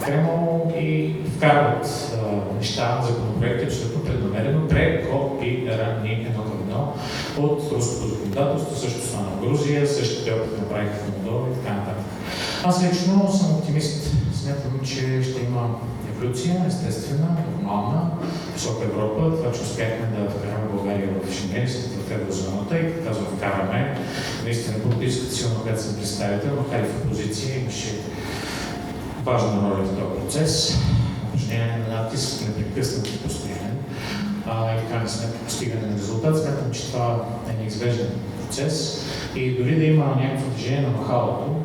Кремъл и вкарват неща, законопроекти, абсолютно преднамерено, прекопирани едно към едно от руското законодателство, също стана в Грузия, същите опити направиха в Молдова и така нататък. Аз лично съм оптимист. Смятам, че ще има еволюция, естествена, нормална, висока Европа. Това, че успяхме да вкараме България в Шенген, в еврозоната и като казвам вкараме, наистина политическата сила, която съм представител, макар и в опозиция, имаше важна роля в този процес, упражнение на натиск, непрекъснат и постоянен и в крайна сметка постигане на резултат. Смятам, че това е неизбежен процес и дори да има някакво движение на махалото,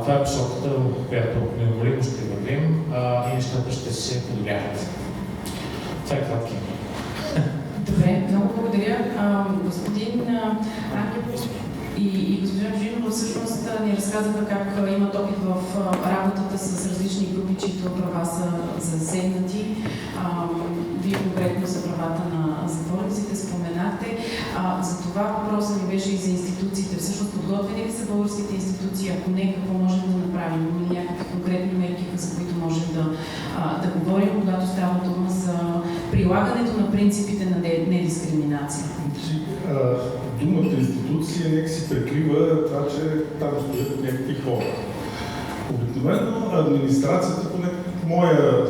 това е посоката, в която неумолимо ще вървим и нещата ще се подобряват. Това е кратки. Добре, много благодаря. Господин Ангел и госпожа Божинова всъщност ни разказаха как имат опит в работата с различни групи, чието права са засегнати. Вие конкретно за правата на затворниците споменахте. За това въпросът ми беше и за институциите. Всъщност подготвени ли са българските институции? Ако не, какво можем да направим? Има ли някакви конкретни мерки, за които можем да говорим, когато става дума за прилагането на принципите на недискриминация? Думата институция нека си прикрива това, че там стоят някакви хора. Обикновено администрацията, поне моя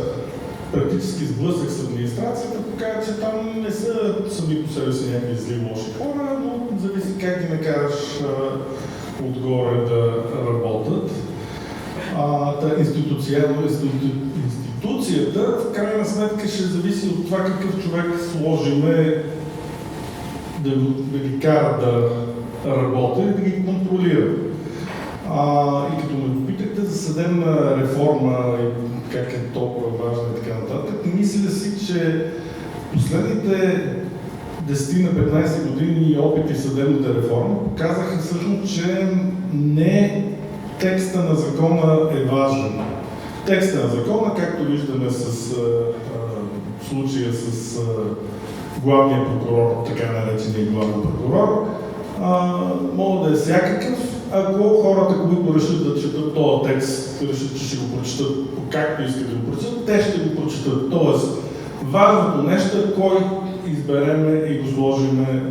практически сблъсък с администрацията, показва, че там не са сами по себе си някакви зли лоши хора, но зависи как ги накараш отгоре да работят. Институцията в крайна сметка ще зависи от това какъв човек сложиме да ги кара да работят и да ги контролира. И като ме попитахте за съдебна реформа и как е толкова важна и така нататък, мисля си, че последните 10-15 години опити в съдебната реформа показаха всъщност, че не текста на закона е важен. Текста на закона, както виждаме с случая с главния прокурор, така наречения главен прокурор, мога да е всякакъв, ако хората, които решат да четат този текст, решат, че ще го прочитат както искат да го прочитат, те ще го прочитат. Тоест, важното нещо е кой избереме и го сложиме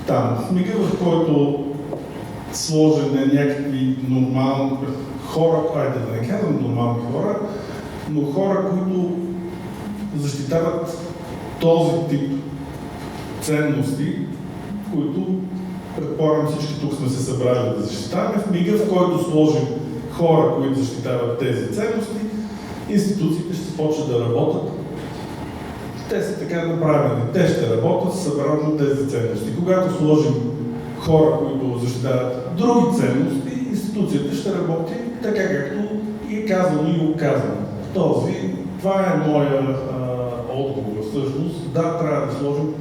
там. В мига, в който сложиме някакви нормални хора, айде да не казвам нормални хора, но хора, които защитават този тип ценности, които предполагам всички тук сме се събрали да защитаваме. В мига, в който сложим хора, които защитават тези ценности, институциите ще почнат да работят. Те са така направени. Те ще работят събрано тези ценности. Когато сложим хора, които защитават други ценности, институцията ще работи така, както и е казано и оказано. Това е моя отговор всъщност. Да, трябва да сложим,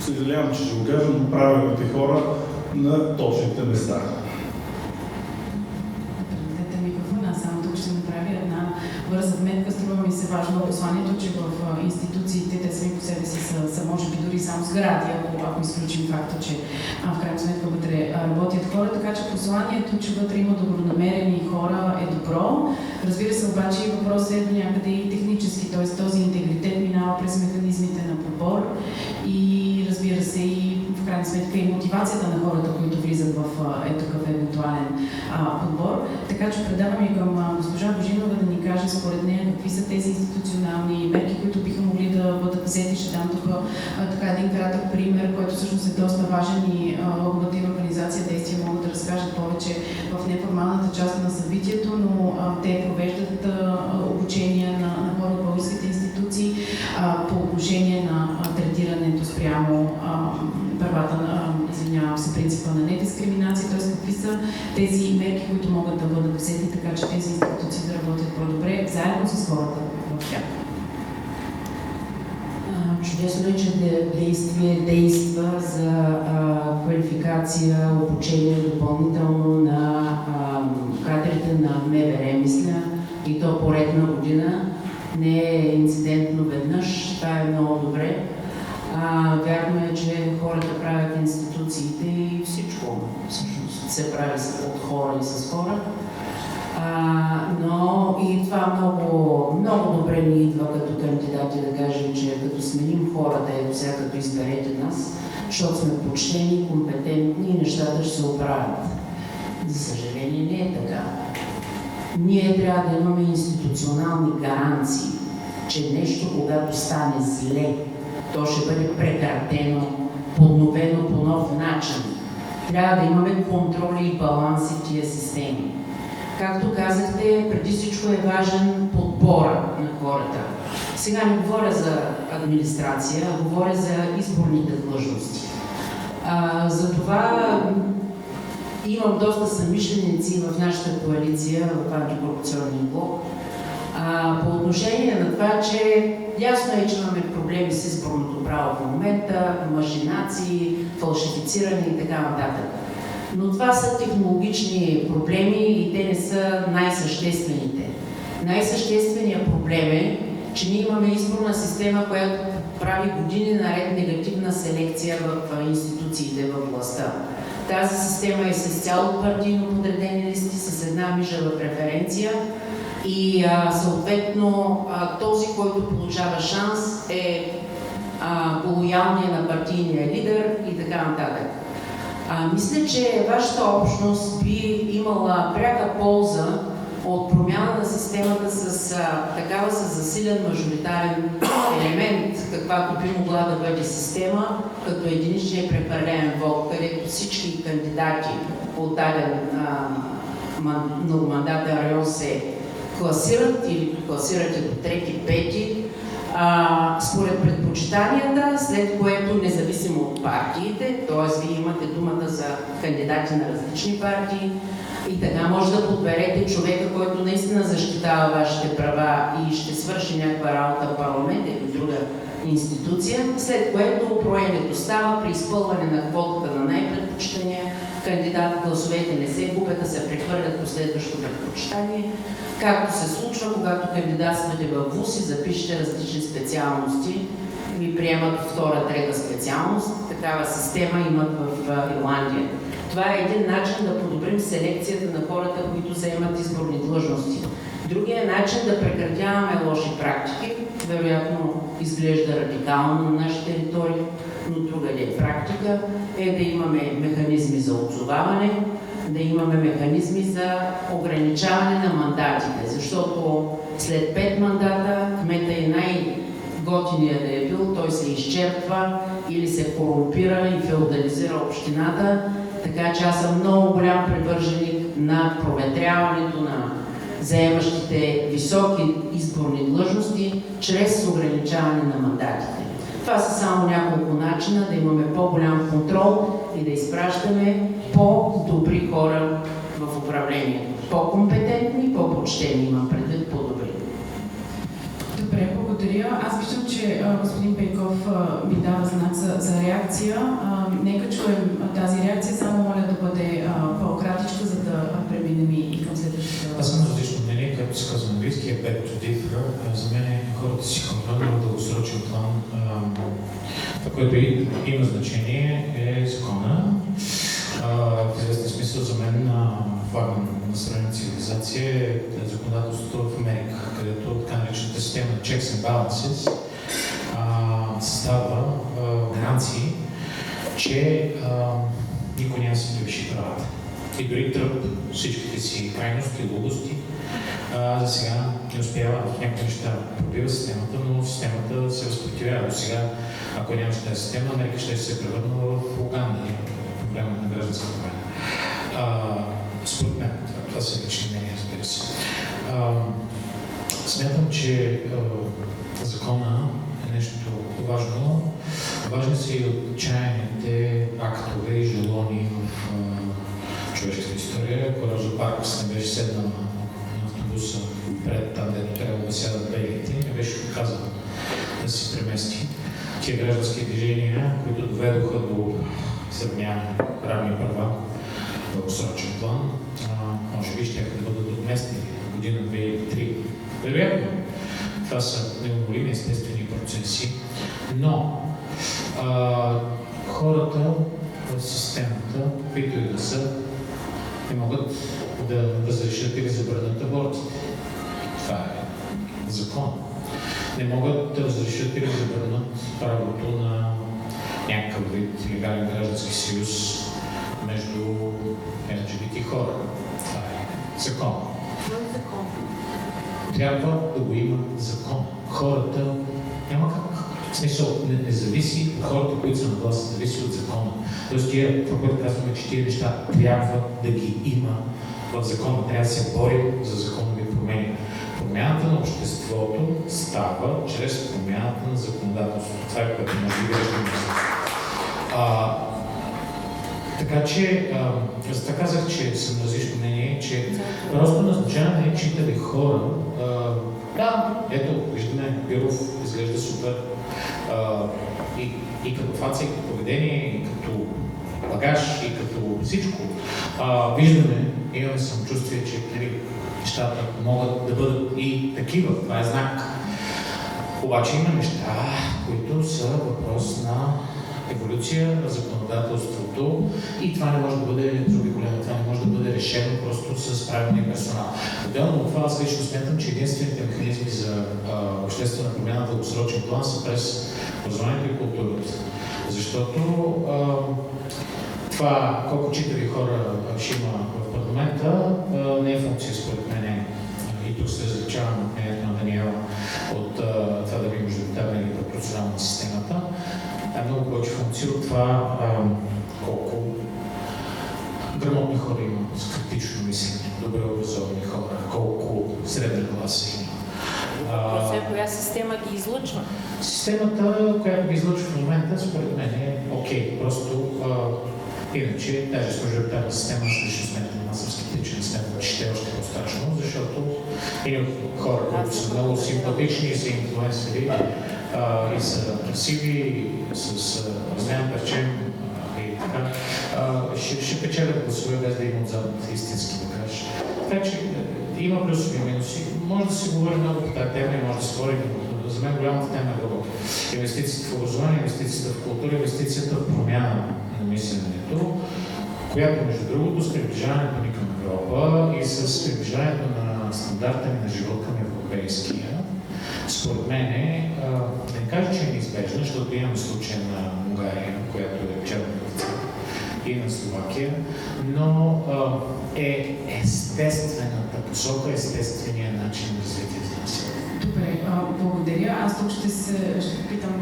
съжалявам, че ще го кажем, правилните хора на точните места. Предадете микрофона, само тук ще направя една бърза вметка. Струва ми се важно посланието, че в институциите те сами по себе си са може би дори само сгради, ако изключим факта, че в крайна сметка вътре работят хора, така че посланието, че вътре има добронамерени хора е добро. Разбира се, обаче и въпросът е до някъде и технически, т.е. този интегритет минава през механизмите на подбор и разбира се и в крайна сметка и мотивацията на хората, които влизат в такъв евентуален подбор. Така че предавам и към госпожа Божинова да ни каже според нея какви са тези институционални мерки, които биха могли да бъдат взети. Ще дам тук така един кратък пример, който всъщност е доста важен и Логомотивна организация Действия могат да разкажат повече в неформалната част на събитието, но те провеждат обучения на хора от българските институции по отношение на третирането спрямо правата на, принципа на недискриминация, т.е. какви са тези мерки, които могат да бъдат взети, така че тези институции да работят по-добре, заедно с хората в тях. Чудесно е, че действие действа за квалификация, обучение допълнително на кадрите на МВР, мисля, и то поредна година. Не е инцидентно веднъж, това е много добре. Вярно е, че хората правят институциите и всичко всъщност се прави от хора и с хора. Но и това много, много добре ни идва като кандидати да кажем, че като сменим хората, ето сега като изберете нас, защото сме почтени, компетентни и нещата ще се оправят. За съжаление не е така. Ние трябва да имаме институционални гаранции, че нещо, когато стане зле, то ще бъде прекратено, подновено по нов начин. Трябва да имаме контроли и баланси в тия системи. Както казахте, преди всичко е важен подбора на хората. Сега не говоря за администрация, а говоря за изборните длъжности. Затова имам доста съмишленици в нашата коалиция, в антикорупционния блок. По отношение на това, че ясно е, че имаме проблеми с изборното право в момента, машинации, фалшифициране и така нататък. Но това са технологични проблеми и те не са най-съществените. Най-същественият проблем е, че ние имаме изборна система, която прави години наред негативна селекция в институциите, в властта. Тази система е с цяло партийно подредени листи, с една мижава преференция и съответно този, който получава шанс е лоялния на партийния лидер и така нататък. Мисля, че вашата общност би имала пряка полза от промяна на системата с такава с засилен мажоритарен елемент, каквато би могла да бъде система, като единичния преференциален вод, където всички кандидати от даден многомандатен район се класират или класирате до трети, пети, според предпочитанията, след което независимо от партиите, т.е. вие имате думата за кандидати на различни партии и така може да подберете човека, който наистина защитава вашите права и ще свърши някаква работа в парламент или друга институция, след което броенето става при изпълване на квотата на най-предпочитания кандидат, гласовете не се губят, а се прехвърлят по следващото предпочитание, както се случва, когато кандидатствате във ВУЗ и запишете различни специалности, ви приемат втора, трета специалност. Такава система имат в Ирландия. Това е един начин да подобрим селекцията на хората, които заемат изборни длъжности. Другия начин да прекратяваме лоши практики, вероятно изглежда радикално на нашата територия, но другаде е практика, е да имаме механизми за отзоваване, да имаме механизми за ограничаване на мандатите, защото след 5 мандата кмета е най-готиният да е бил, той се изчерпва или се корумпира и феодализира общината, така че аз съм много голям привърженик на проветряването на заемащите високи изборни длъжности чрез ограничаване на мандатите. Това са само няколко начина да имаме по-голям контрол и да изпращаме по-добри хора в управлението. По-компетентни, по-почтени, имам предвид по-добри. Добре, благодаря. Аз виждам, че господин Пейков ми дава знак за реакция. Нека чуем тази реакция, само моля да бъде по-кратичка, за да преминем и към следващата. Аз съм различно мнение, както се казва на английски, е back to differ. За мен хората си хора в дългосрочен план. Това, което има значение е закона. В известен смисъл за мен флагман на съвременна цивилизация е законодателството в Америка, където така наречената система Checks and Balances създава гаранции, че никой няма да си превиши правата. И дори Тръмп всичките си крайности и лудости за сега не успява в някакви неща пробива системата, но системата се възпротивява. До сега, ако нямаше тази система, Америка ще се превърна в Уганда по време на гражданска война. Според мен, това са лични мнения, разбира се. Смятам, че закона е нещо важно. Важни са и отчаяните актове и желони в човешката история. Ако Роза Паркс не беше седнал на автобуса пред там, дето трябва да сядат белите, не беше отказал да се премести. Тия граждански движения, които доведоха до съдмяване равни права в дългосрочен план, може би ще да бъдат отместени година, 2 или 3. Вероятно, това са неумолими естествени процеси, но хората в системата, които и да са, не могат да разрешат или забранят абортите. Това е закон. Не могат да разрешат или забранят правото на някакъв вид легален граждански съюз между LGBT хора. Това е закон. Трябва да го има закон. Хората няма как. В смисъл, не зависи от хората, които са на власт, зависи от закона. Тоест, това, което казваме, че тия неща трябва да ги има в закона. Трябва да се борим за законови промени. Промяната на обществото става чрез промяната на законодателството. Това е което може да виждаме. Така че, аз така казах, че съм на различно мнение, че просто назначаваме читави хора. Да, ето, виждаме, Биров изглежда супер. И като фация, и като поведение, и като багаж, и като всичко. Виждаме, имаме самочувствие, че нещата могат да бъдат и такива. Това е знак. Обаче има неща, които са въпрос на еволюция на законодателството и това не може да бъде заобиколено, това не може да бъде решено просто с правилния персонал. Отделно от това, аз лично смятам, че единствените механизми за обществена промяна в дългосрочен план са през образованието и културата. Защото това колко читави хора ще има в парламента не е функция според мен. И тук се различавам от мнението на Даниела от това да би мажоритарна или пропорционална системата. Много повече функция от това колко грамотни хора има с критично мислене, добре образовани хора, колко средна класа има. Коя система ги излъчва? Системата, която ги излъчва в момента, според мен е окей. Просто иначе тази с мажоритарна система аз лично сметам, аз съм скептичен, смятам, че ще е още по-страшно, защото има хора, които са много симпатични и са инфлуенсери и са красиви, с размян парчем и така, ще печелят гласове без да има отзад истински багаж. Така че има плюсови и минуси. Може да се говори много по тази тема и може да се говори, но за мен голямата тема е дълбока. Инвестицията в образование, инвестицията в култура, инвестицията в промяна на мисленето, която между другото с приближаването ни към Европа и с приближаването на стандарта ни на живот към европейския, според мен да не кажа, че е неизбежна, защото имаме случай на Унгария, която е черна и на Словакия, но е естествената посока, естествения начин на развитие за нас. Добре, благодаря. Аз тук ще питам,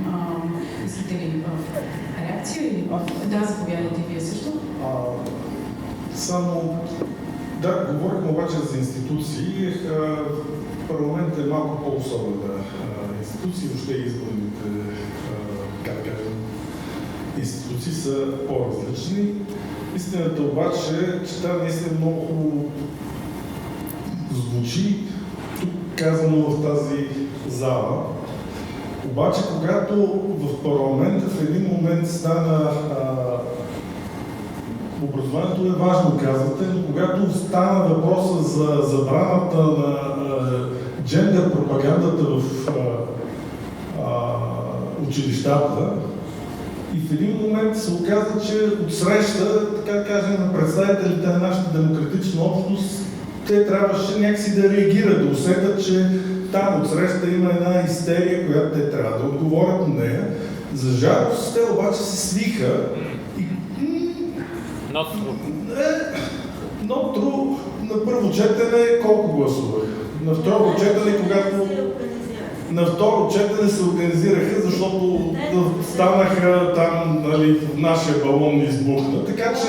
искате ли реакция или... Да, заповядайте вие също. Само, да, говорихме обаче за институции. Парламентът е малко по-особена институция, въобще изборните, как кажем, институции са по-различни. Истината обаче, че това наистина много хубаво звучи, тук казано в тази зала. Обаче, когато в парламента в един момент стана образованието е важно, казвате, но когато стана въпроса за забраната на джендър пропагандата в училищата, и в един момент се оказа, че отсреща, така да кажем, на представителите на нашата демократична общност, те трябваше някакси да реагират, да усетят, че там отсреща има една истерия, която те трябва да отговорят на нея. За жалост, те обаче се свиха и... Not true. На първо четене колко гласувах? На второ четене, когато... На второ четене се организираха, защото станаха там, нали, в нашия балон избухна. Така че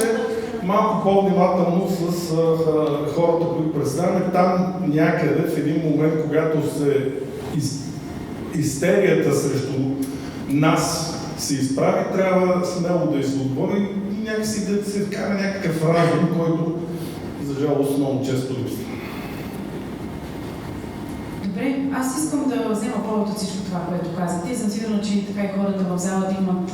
малко по-внимателно с хората, които представяме, там някъде в един момент, когато се истерията срещу нас се изправи, трябва смело да изотвори и някакси да се вкара някакъв разум, който за жалост много често липсва. Добре, аз искам да взема повод от всичко това, което казахте и съм сигурна, че така и хората в залата имат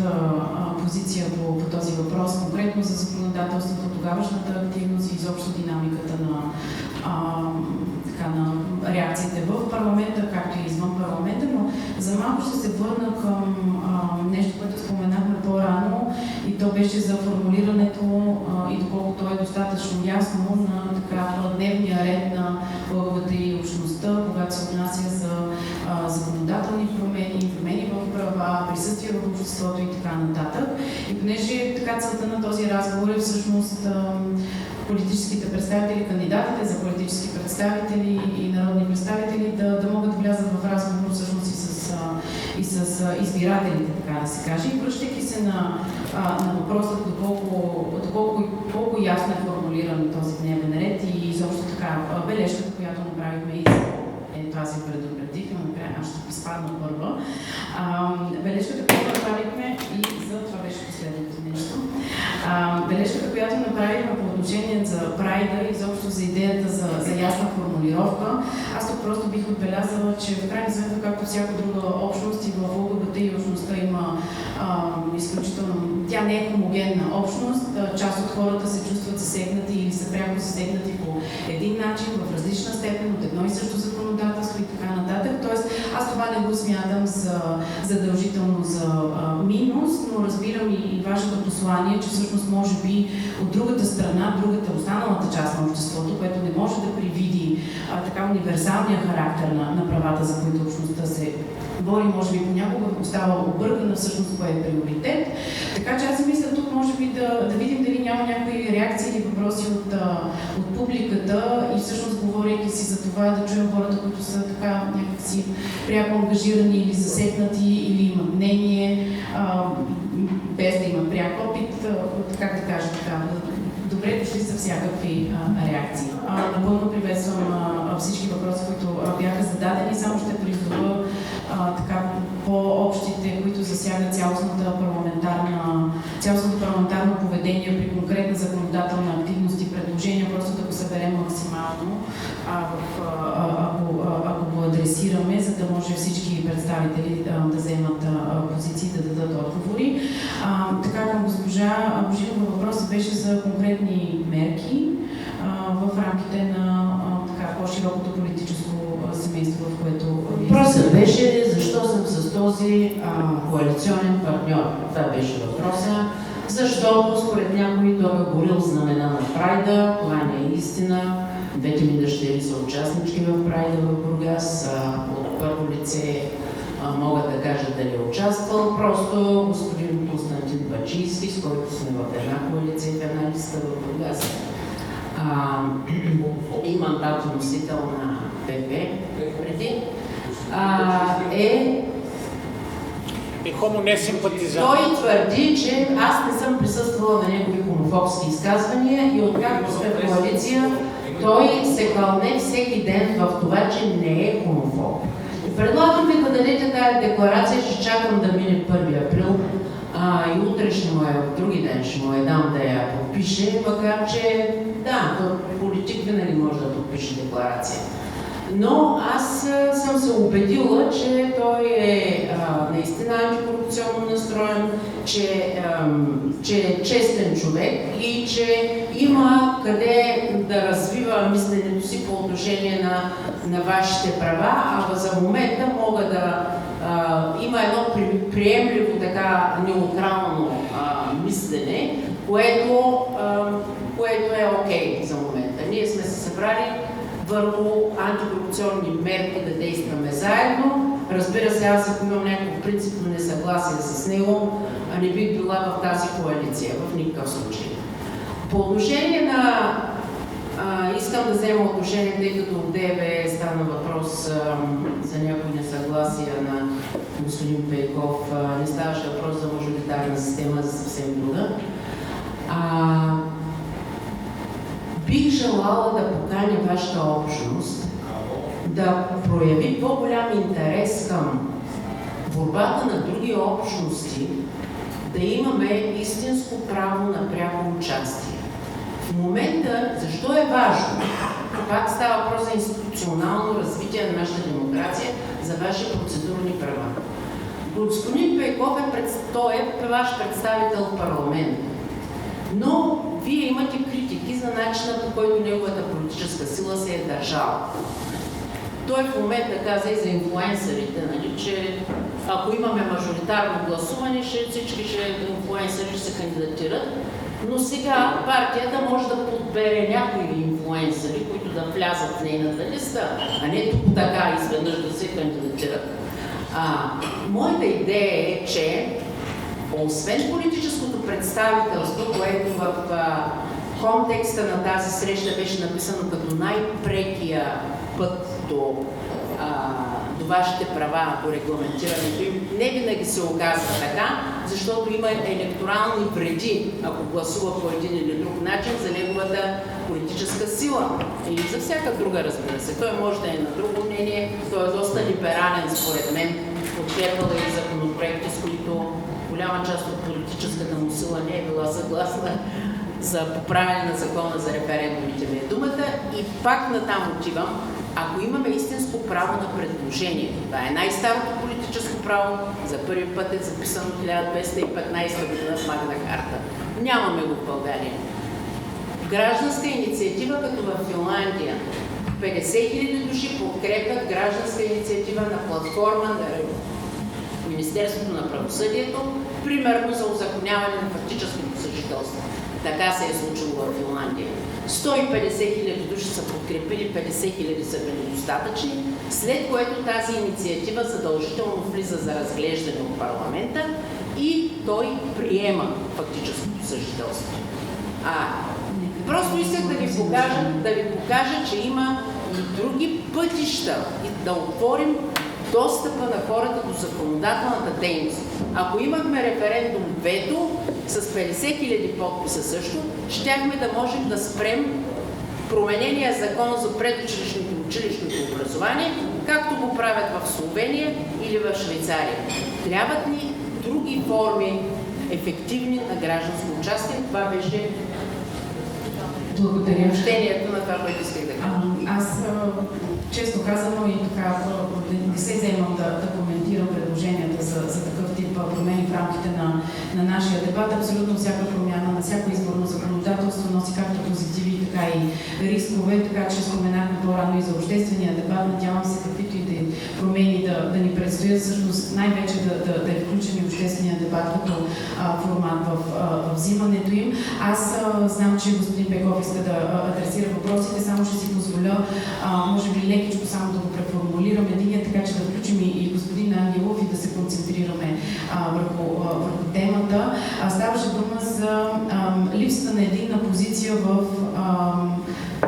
позиция по този въпрос, конкретно за законодателството, тогавашната активност и изобщо динамиката на реакциите в парламента, както и извън парламента, но за малко ще се върна към нещо, което споменахме по-рано и то беше за формулирането и доколко то е достатъчно ясно на така присъствие в обществото и така нататък. И понеже така целта на този разговор е всъщност политическите представители, кандидатите за политически представители и народни представители да могат да влязат в разговор всъщност и с избирателите, така да се каже. И връщайки се на въпроса колко ясно е формулиран този дневен ред и изобщо така бележката, която направихме и тази предупредих, аз ще изпадна първа. Бележката, която направихме и за това беше последното нещо. Бележката, която направихме по отношение за прайда и изобщо за идеята за ясна формулировка, аз тук просто бих отбелязала, че в крайна сметка, както всяка друга общност и в ЛГБТ и общността има изключително... Тя не е хомогенна общност, част от хората се чувстват засегнати или са пряко засегнати по един начин, в различна степен, от едно и също законодателство и така нататък. Тоест, аз това не го смятам за задължително за минус, но разбирам и вашето послание, че всъщност може би от другата страна, останалата част на обществото, което не може да привиди така универсалния характер на правата, за които общността се бори, може би понякога остава объркана всъщност кое е приоритет. Така че аз си мисля тук може би да видим дали няма някакви реакции или въпроси от публиката и всъщност говорейки си за това да чуем хората, които са така някакси пряко ангажирани или засегнати или имат мнение, без да имат пряк опит, как да кажа така, добре дошли са всякакви реакции. Напълно приветствам всички въпроси, които бяха зададени, само ще призова така по-общите, които засягат цялостното парламентарно поведение при конкретна законодателна активност и предложения, просто да го съберем максимално, ако го адресираме, за да може всички представители да вземат позиции, да дадат отговори. Така към госпожа Божилова въпросът беше за конкретни мерки в рамките на по-широкото политическо семейство, в което... Въпросът беше защо съм с този коалиционен партньор. Това беше въпроса. Защото според някои той е горил знамена на Прайда. Това не е истина. Двете ми дъщери са участнички в Прайда в Бургас. От първо лице мога да кажа дали е участвал. Просто господин Константин Бачийски, с който сме в една коалиция в една листа в Бургас, и мандатоносител на ПП преди, Хомо не симпатизант. Той твърди, че аз не съм присъствала на негови хомофобски изказвания и откакто сме в коалиция, той се кълне всеки ден в това, че не е хомофоб. Предлагам ви да дадете тази декларация, ще чакам да мине 1 април и утре ще му други ден ще му дам да я подпише, макар че да, политик винаги може да подпише декларация. Но аз съм се убедила, че той е наистина антикорупционно настроен, че е честен човек и че има къде да развива мисленето си по отношение на вашите права, а за момента мога да има едно приемливо така неутрално мислене, което е окей за момента. Ние сме се събрали върху антикорупционни мерки да действаме заедно. Разбира се, аз ако имам някакво принципно несъгласие с него, не бих била в тази коалиция, в никакъв случай. По отношение на... искам да взема отношение, тъй като в ДБ стана въпрос за някои несъгласия на господин Пейков. Не ставаше въпрос за мажоритарна система, за съвсем друга. Бих желала да поканя вашата общност да прояви по-голям интерес към борбата на други общности, да имаме истинско право на пряко участие. В момента, защо е важно? Пак става въпрос за институционално развитие на нашата демокрация, за ваши процедурни права. Господин Пейков той е ваш представител в парламента, но вие имате критики за начина, по който неговата политическа сила се е държала. Той в момента каза и за инфлуенсърите, нали, че ако имаме мажоритарно гласуване, всички инфлуенсъри ще се кандидатират, но сега партията може да подбере някои инфлуенсъри, които да влязат в нейната листа, а не тук така изведнъж да се кандидатират. Моята идея е, че освен политическото представителство, което в контекста на тази среща беше написано като най-прекия път до вашите права, до регламентирането им, не винаги се оказва така, защото има електорални вреди, ако гласува по един или друг начин за неговата политическа сила. Или за всяка друга, разбира се. Той може да е на друго мнение, той е доста либерален, според мен, подкрепва и законопроекти, с които голяма част от политическата му сила не е била съгласна за поправяне на закона за референдумите ми е думата. И пак натам отивам, ако имаме истинско право на предложение, това е най-старото политическо право, за първи път е записано 1215 година в Магна Харта. Нямаме го в България. Гражданска инициатива, като в Финландия. 50 000 души подкрепят гражданска инициатива на платформа на Министерството на правосъдието, примерно за узаконяване на фактическото съжителство. Така се е случило в Финландия. 150 000 души са подкрепили, 50 000 са били достатъчни, след което тази инициатива задължително влиза за разглеждане от парламента и той приема фактическото съжителство. Просто исках да ви покажа, че има и други пътища и да отворим достъпа на хората до законодателната дейност. Ако имахме референдум вето с 50 000 подписа също, щяхме да можем да спрем променения закон за предучилищното и училищното образование, както го правят в Словения или в Швейцария. Трябват ни други форми, ефективни на гражданско участие. Това беше общението на това, което исках да кажа. Аз, често казано и така, не се вземам да коментирам предложенията за такъв тип промени в рамките на нашия дебат. Абсолютно всяка промяна на всяко изборно законодателство носи както позитиви, така и рискове, така че споменахме по-рано и за обществения дебат. Надявам се каквито и да промени да ни предстоят, всъщност най-вече да е включен и обществения дебат като формат в взимането им. Аз знам, че господин Пеков иска да адресира въпросите, само ще си позволя, може би лекичко само да го преформулирам единия, така че да включим и господин Ангелов и да се концентрираме върху темата. Ставаше дума за липсата на единна позиция в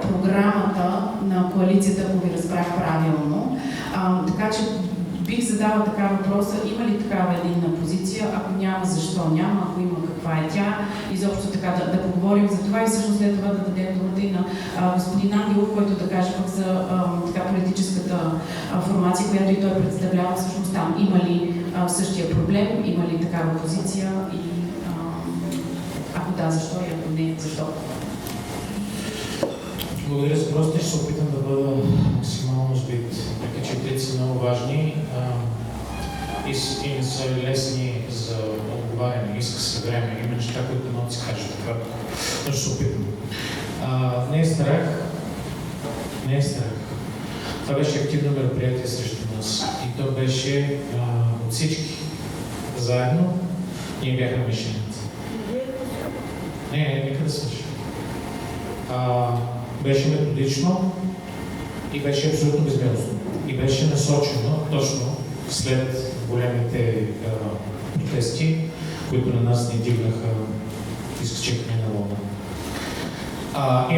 програмата на коалицията, ако ви разбрах правилно. Така че бих задала така въпроса, има ли такава единна позиция, ако няма, защо няма, ако има, каква е тя, изобщо така да поговорим за това и всъщност след това да дадем думата и на господин Ангелов, който да каже пък за така политическата формация, която и той представлява, всъщност там има ли същия проблем, има ли такава позиция и ако да, защо и ако не, защо? Благодаря за просто ще се опитам да бъда максимално сбит, така че трите са много важни и не са лесни за отговаряне. Иска се време, има неща, които не могат да се кажат така, но ще се опитам. Не е страх. Това беше активно мероприятие срещу нас и то беше от всички. Заедно ние бяхме мишените. Нека да свършим. Беше методично и беше абсолютно безмилостно. И беше насочено точно след големите протести, които на нас ни дигнаха изкачехме на луна.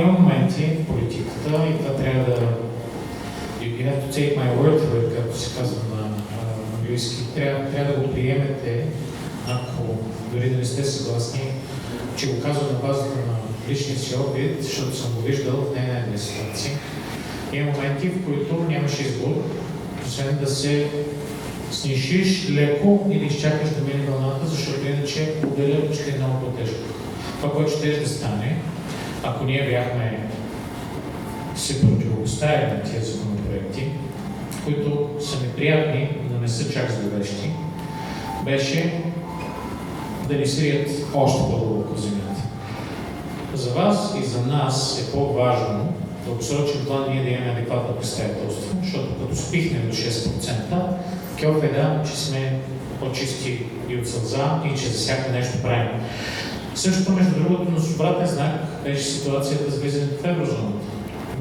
Има моменти в политиката и това трябва да you have to take my word for it, както се казва на английски. Трябва да го приемете, ако дори да не сте съгласни, че го казвам на базата на личния си опит, защото съм го виждал в не ситуации. Има моменти, в които нямаш избор, освен да се снишиш леко и да изчакаш да мине вълната, защото иначе отделянето ще е много по-тежко. Това, което ще да стане, ако ние бяхме се противопоставили на тези законопроекти, които са неприятни, но не са чак зловещи, беше да ни срият още по-дълбоко в земята. За вас и за нас е по-важно в дългосрочен план ние да имаме адекватно представителство, защото като спихнем до 6%, кьоф е да, че сме по-чисти и от сълза и че за всяко нещо правим. Същото, между другото, на обратен знак беше ситуацията с влизането в еврозоната.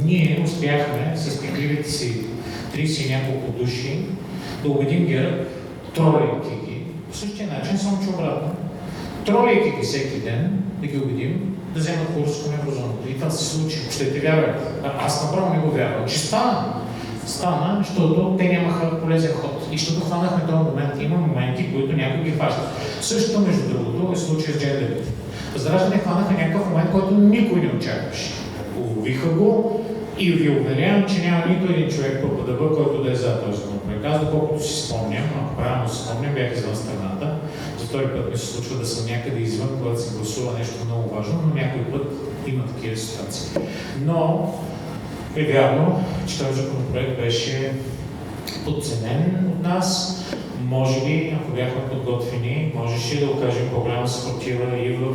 Ние успяхме с пикливите си 30 и няколко души да убедим ГЕРБ тролейки ги, по същия начин, само че обратно, тролейки ги всеки ден, да ги убедим да вземат курс към еврозоната. И това се случи. Ще те вярвате. Аз направо не го вярвам, че стана. Стана, защото те нямаха полезен ход. И защото хванахме този момент. Има моменти, които някой ги хваща. Същото, между другото, е случай с джендерите. Възраждане хванаха някакъв момент, който никой не очакваше. Уловиха го и ви уверявам, че няма нито един човек по ПДБ, който да е за този законопроект. Аз, доколкото си спомням, ако правилно си спомням, бях извън страната. За втори път ми се случва да съм някъде извън, когато се гласува нещо много важно, но някой път има такива ситуации. Но е вярно, че този законопроект беше подценен от нас. Може би, ако бяхме подготвени, можеше да окажем по-голяма съпротива и в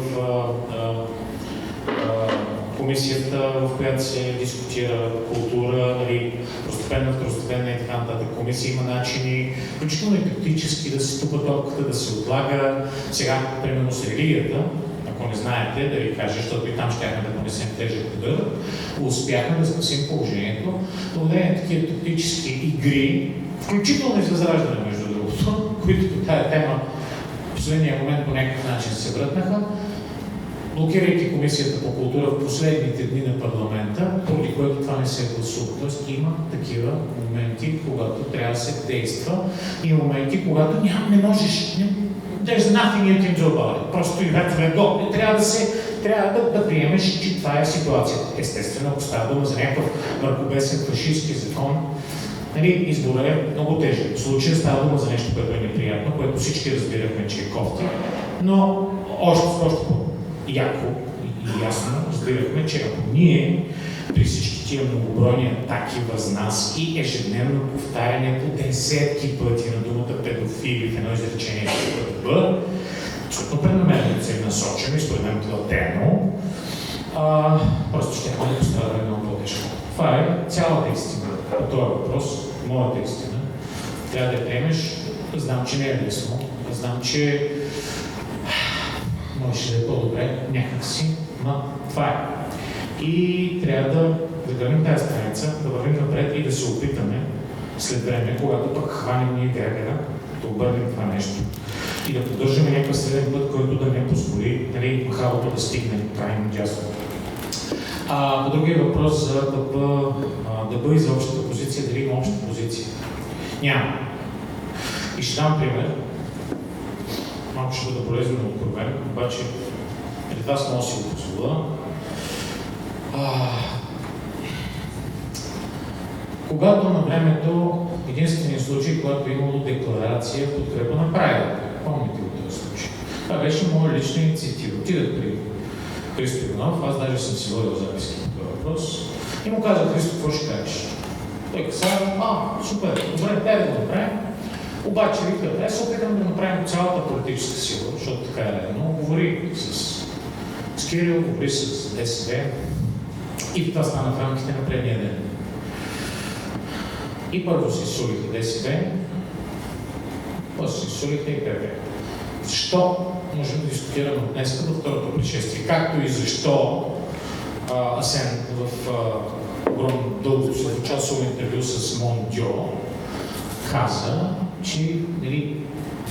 комисията, в която се дискутира култура, нали, второстепенна и така нататък. Комисия има начини, включително и тактически, да се тупа топката, да се отлага. Сега, примерно с религията, ако не знаете, да ви кажа, защото и там щяхме да понесем тежък удар, успяхме да спасим положението, благодарение на такива тактически игри, включително и с Възраждане, между другото, които по тая тема в последния момент по някакъв начин се вратнаха, блокирайки Комисията по култура в последните дни на парламента, поради което това не се гласува. Тоест има такива моменти, когато трябва да се действа и моменти, когато не можеш, there's nothing you can do about it. Просто и вече го. Трябва да приемеш, че това е ситуацията. Естествено, ако става дума за някакъв мракобесен фашистски закон, нали, изборът е много тежък. В случая става дума за нещо, което е неприятно, което всички разбирахме, че е кофти, но още яко и ясно разбирахме, че ако ние при всички тия многобройни атаки въз нас и ежедневно повтарянето десетки пъти на думата педофили в едно изречение Б, абсолютно преднамерено се насочено и според мен платено, просто ще да пострадаме много по-тежко. Това е цялата истина по този въпрос, моята истина. Трябва да я приемеш, знам, че не е лесно, знам, че може да е по-добре някакси, но това е. И трябва да загърнем тази страница, да вървим напред и да се опитаме след време, когато пък хванем ние гребера, да обърнем това нещо и да поддържаме някакъв среден път, който да не позволи, нали, махалото да стигне крайно дясно. По другия въпрос за ДБ и за общата позиция, дали има обща позиция? Няма. И ще дам пример. Малко ще бъда полезно откровен, обаче пред вас мога да си го позволя. Когато на времето единственият случай, когато е имало декларация в подкрепа на правилата, помните го този случай? Това беше моя лична инициатива. Отидах при Христо Иванов, аз даже съм си водил записки по този въпрос и му казах: Христо, какво ще кажеш? Той каза: супер, добре, дай да го направим. Обаче, вика, се опитам да направим цялата политическа сила, защото така е редно. Говори с Кирил, говори с ДСБ и това стана в рамките на предния ден. И първо се изсулиха ДСБ, после се изсулиха и ПП. Защо? Можем да дискутираме от днес до второто пришествие. Както и защо Асен в огромно дълго часово интервю с Мондьо каза, че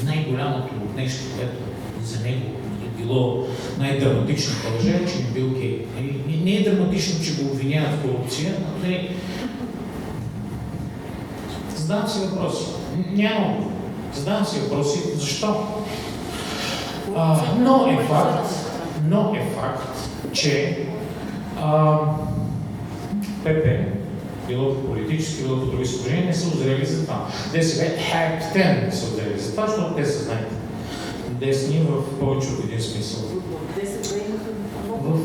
най-голямото нещо, което за него е било най-драматичната лъжа, че не бил гей. Не е драматично, че го обвиняват в корупция, но задавам си въпроси. Няма. Задавам си въпроси. Защо? Но е факт, че ПП, било по политически, било по други съображения, не са озрели за това. ДСБ хептен са озрели за това, защото те са, знаете, десни в повече от един смисъл. В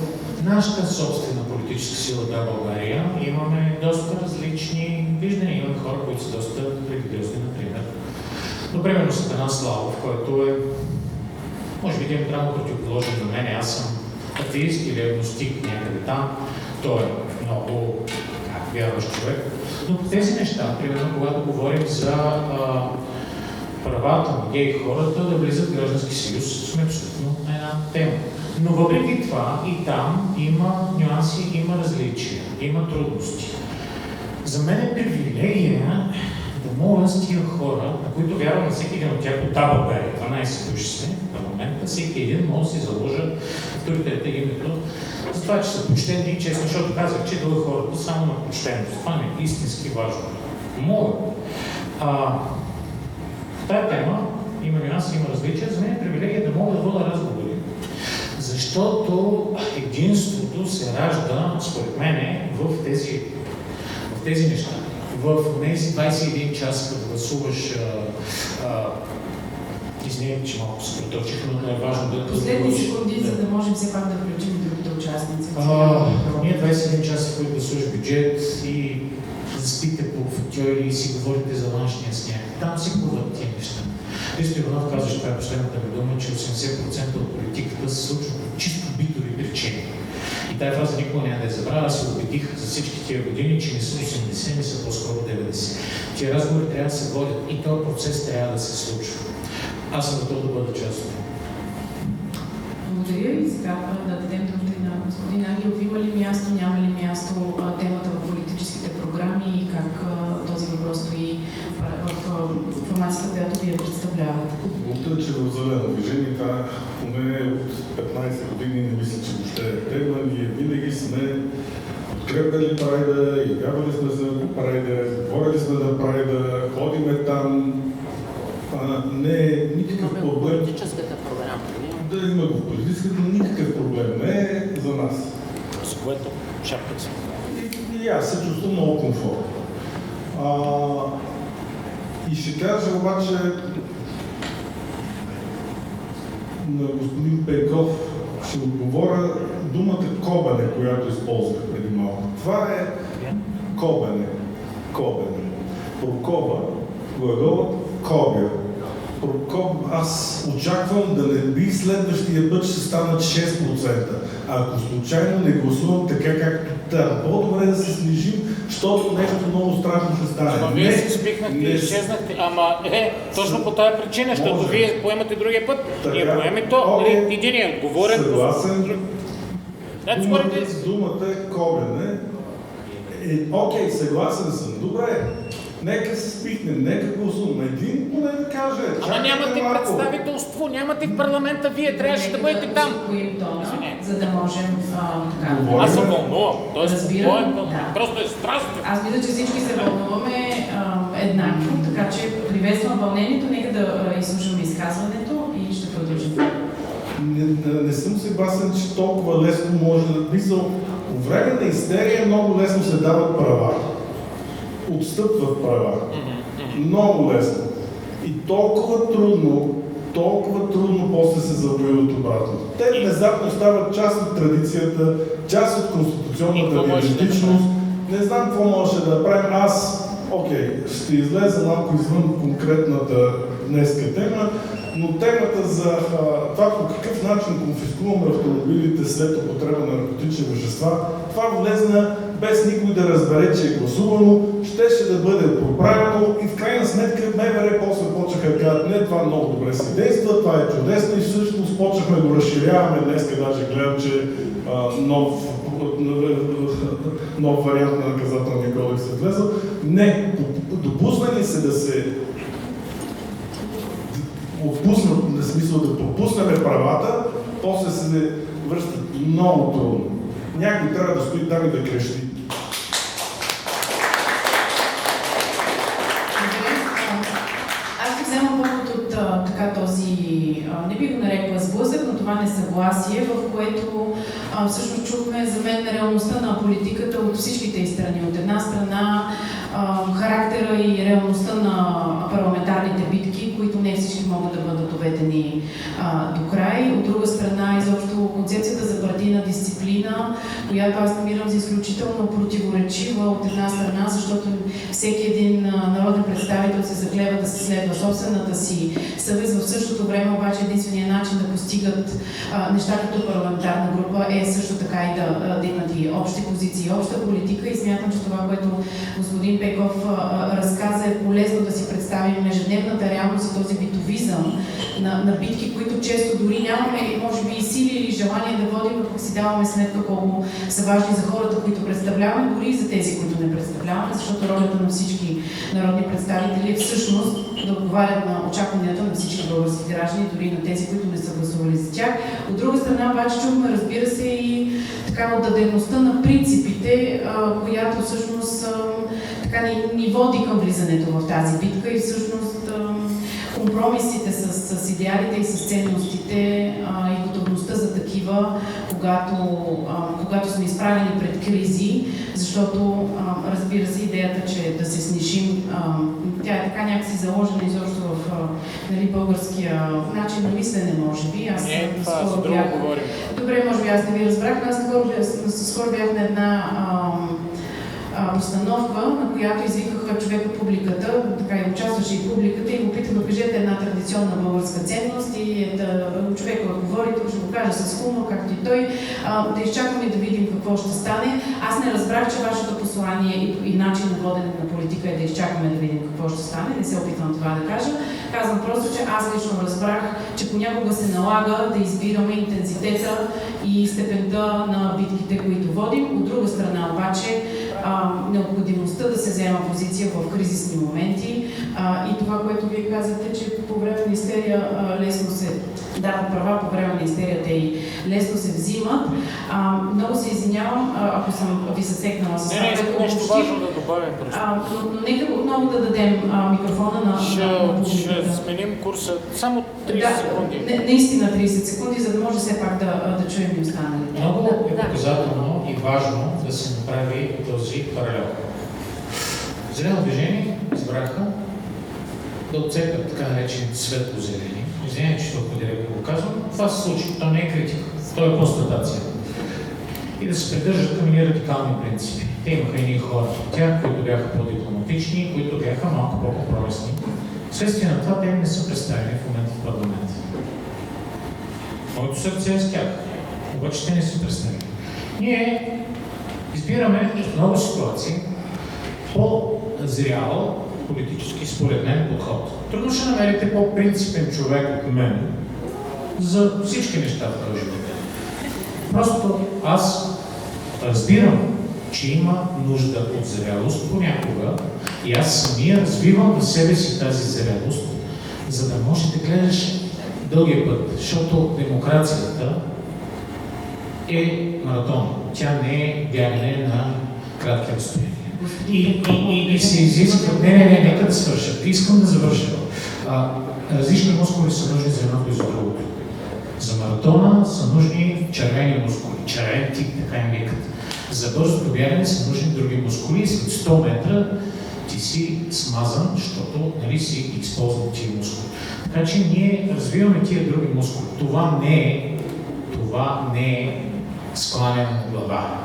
нашата собствена политическа сила, да, България, имаме доста различни виждания. Имаме хора, които са доста религиозни, например. Но, примерно, Сатана Славов, който е, може би, диаметрално противоположен на мен. Аз съм атеист или агностик някъде там. Той е много вярващ човек. Но по тези неща, примерно, когато говорим за правата на гей хората да влизат в граждански съюз, сме абсолютно на една тема. Но въпреки това и там има нюанси, има различия, има трудности. За мен е привилегия да моля с тия хора, на които вярвам на всеки един от тях от България, 12 души сме на момента, всеки един може да си заложа авторитета и името за това, че са почтени и честни, защото казах, че идва хората само на почтеност. Това ми е истински важно. Моля. В тази тема има нюанси, има различия. За мен е привилегия да мога да водя разговори. Защото единството се ражда, според мен, в тези неща. В тези 21 часа, като гласуваш, извинете, че малко се проточих, но е важно да... Последни секунди, за да можем все пак да включим другите участници. Ние 21 часа, в които гласуваш бюджет и спите по футьори и си говорите за външния сняг. Там се говорят тия неща. Христо Иванов казва, че това е последната ми дума, че 80% от политиката се случва по чисто битови причини. И тази фраза никога няма да я забравя. Аз се убедих за всички тия години, че не са 80, не са по-скоро 90. Тия разговори трябва да се водят и този процес трябва да се случва. Аз съм готов да бъда част от това. Благодаря ви. Сега да дадем думата и на господин Ангелов. Има ли място, няма ли място темата в политическите програми и как този въпрос стои в формацията, която вие представлявате? Благодаря, че в Зелено движение това поне от 15 години не мисля, че въобще е тема. Ние винаги сме подкрепили Прайда, явявали сме се на Прайда, говорили сме на Прайда, ходиме там. Не е никакъв проблем. Политическата програма. Да има го политическата, но никакъв проблем не е за нас. За което шапката се. И аз се чувствам много комфортно. И ще кажа обаче на господин Пейков, ще отговоря думата кобене, която използвах преди малко. Това е кобене. Кобене. Прокоба, глаголът кобя. Аз очаквам да не би следващия път ще станат 6%. Ако случайно не гласувам така както трябва, по-добре да се снижим, защото нещо много страшно ще стане. Ама вие се спихнахте и изчезнахте. Ама точно по тази причина, защото вие поемате другия път и поеме то. Единия отговорен. Съгласен. Думата е кобене. Окей, съгласен съм. Добре. Нека се спихнем, нека гласуваме. Един поне да каже. Ама нямате представителство, нямате в парламента, вие трябваше да бъдете там. За да можем така. Аз съм вълнувам. Разбирам. Просто е страшно. Аз мисля, че всички се вълнуваме еднакво, така че приветствам вълнението, нека да изслушаме изказването и ще продължим. Не съм съгласен, че толкова лесно може да мисъл. По време на истерия много лесно се дават права. Отстъпват права. Много лесно. И толкова трудно после се завоюват обратно. Те внезапно стават част от традицията, част от конституционната идентичност. Не знам какво може да направим. Аз, ще излеза малко извън конкретната днеска тема, но темата за това по какъв начин конфискуваме автомобилите след употреба на наркотични вещества, това влезна без никой да разбере, че е гласувано, щеше да бъде поправено и в крайна сметка МВР после почнаха да кажат, не, това много добре се действа, това е чудесно и всъщност почнахме да го разширяваме. Днеска даже гледам, че нов вариант на наказателния кодекс е влезъл. Не, допуснали се да се отпуснат, в смисъл да пропуснем правата, после се връщат много трудно. Някой трябва да стои там и да крещи. Аз ще взема повод от този, не би го нарекла сблъсък, но това несъгласие, в което всъщност чухме за мен реалността на политиката от всичките страни. От една страна характера и реалността на парламентарните битки, които не всички могат да бъдат доведени до край. От друга страна, изобщо концепцията за партийна дисциплина, която аз намирам за изключително противоречива от една страна, защото всеки един народен представител се заклева да се следва собствената си съвест. В същото време обаче единственият начин да постигат неща като парламентарна група е също така и да имат и общи позиции, обща политика и смятам, че това, което господин Пейков разказа е полезно да си представим ежедневната реалност за този битовизъм на битки, които често дори нямаме, може би, и сили или желание да водим, но пък си си даваме сметка колко са важни за хората, които представляваме, дори и за тези, които не представляваме, защото ролята на всички народни представители е всъщност да отговарят на очакванията на всички български граждани, дори и на тези, които не са гласували за тях. От друга страна, обаче, чухме, разбира се, и така отдадеността на принципите, която всъщност така ни води към влизането в тази битка и всъщност компромисите с идеалите и с ценностите и готовността за такива, когато сме изправени пред кризи, защото разбира се идеята, че да се снишим, тя е така някакси заложена изобщо в българския начин на мислене, може би. Аз скоро бях... Добре, може би аз не ви разбрах, но аз скоро бях на една постановка, на която извикаха човек от публиката, така и участваше и публиката, и го питаха, кажете една традиционна българска ценност, и човек говори, ще го каже с хумор, както и той, да изчакаме да видим какво ще стане. Аз не разбрах, че вашето послание и начин на водене на политика е да изчакаме да видим какво ще стане, не се опитвам това да кажа. Казвам просто, че аз лично разбрах, че понякога се налага да избираме интензитета и степента на битките, които водим. От друга страна обаче, необходимостта да се взема позиция в кризисни моменти и това, което вие казахте, че по време на истерия лесно се дават права, по време на истерията и лесно се взимат. Много се извинявам, ако съм ви съсекнала с това. Не, нещо важно да добавим просто. Но нека отново да дадем микрофона на Ще сменим курса само 30 секунди. Наистина 30 секунди, за да може все пак да чуем и останалите. Много е показателно и важно да се направи този паралел. Зелено движение избраха да отцепят така наречените светло-зелени. Извинете, че толкова директно го казвам. Това се случи. То не е критика. То е констатация. И да се придържат към едни радикални принципи. Те имаха едни хора от тях, които бяха по-дипломатични, които бяха малко по-компромисни. Вследствие на това те не са представени в момента в парламента. Моето сърце е с тях. Обаче те не са представени. Ние избираме в много ситуации по-зрял политически, според мен, подход. Трудно ще намерите по-принципен човек от мен за всички неща в този живот. Просто аз разбирам, че има нужда от зрялост понякога и аз самия развивам в себе си тази зрялост, за да можеш да гледаш дългия път, защото демокрацията е маратон. Тя не е бягане на кратки разстояния. И се изисква... Не, нека да свърша. Искам да завърша. Различни мускули са нужни за едното и за другото. За маратона са нужни червени мускули. Червен тик, така им викат. За бързото бягане са нужни други мускули. След 100 метра ти си смазан, защото си използват тия мускули. Така че ние развиваме тия други мускули. Това не е скланяне на глава.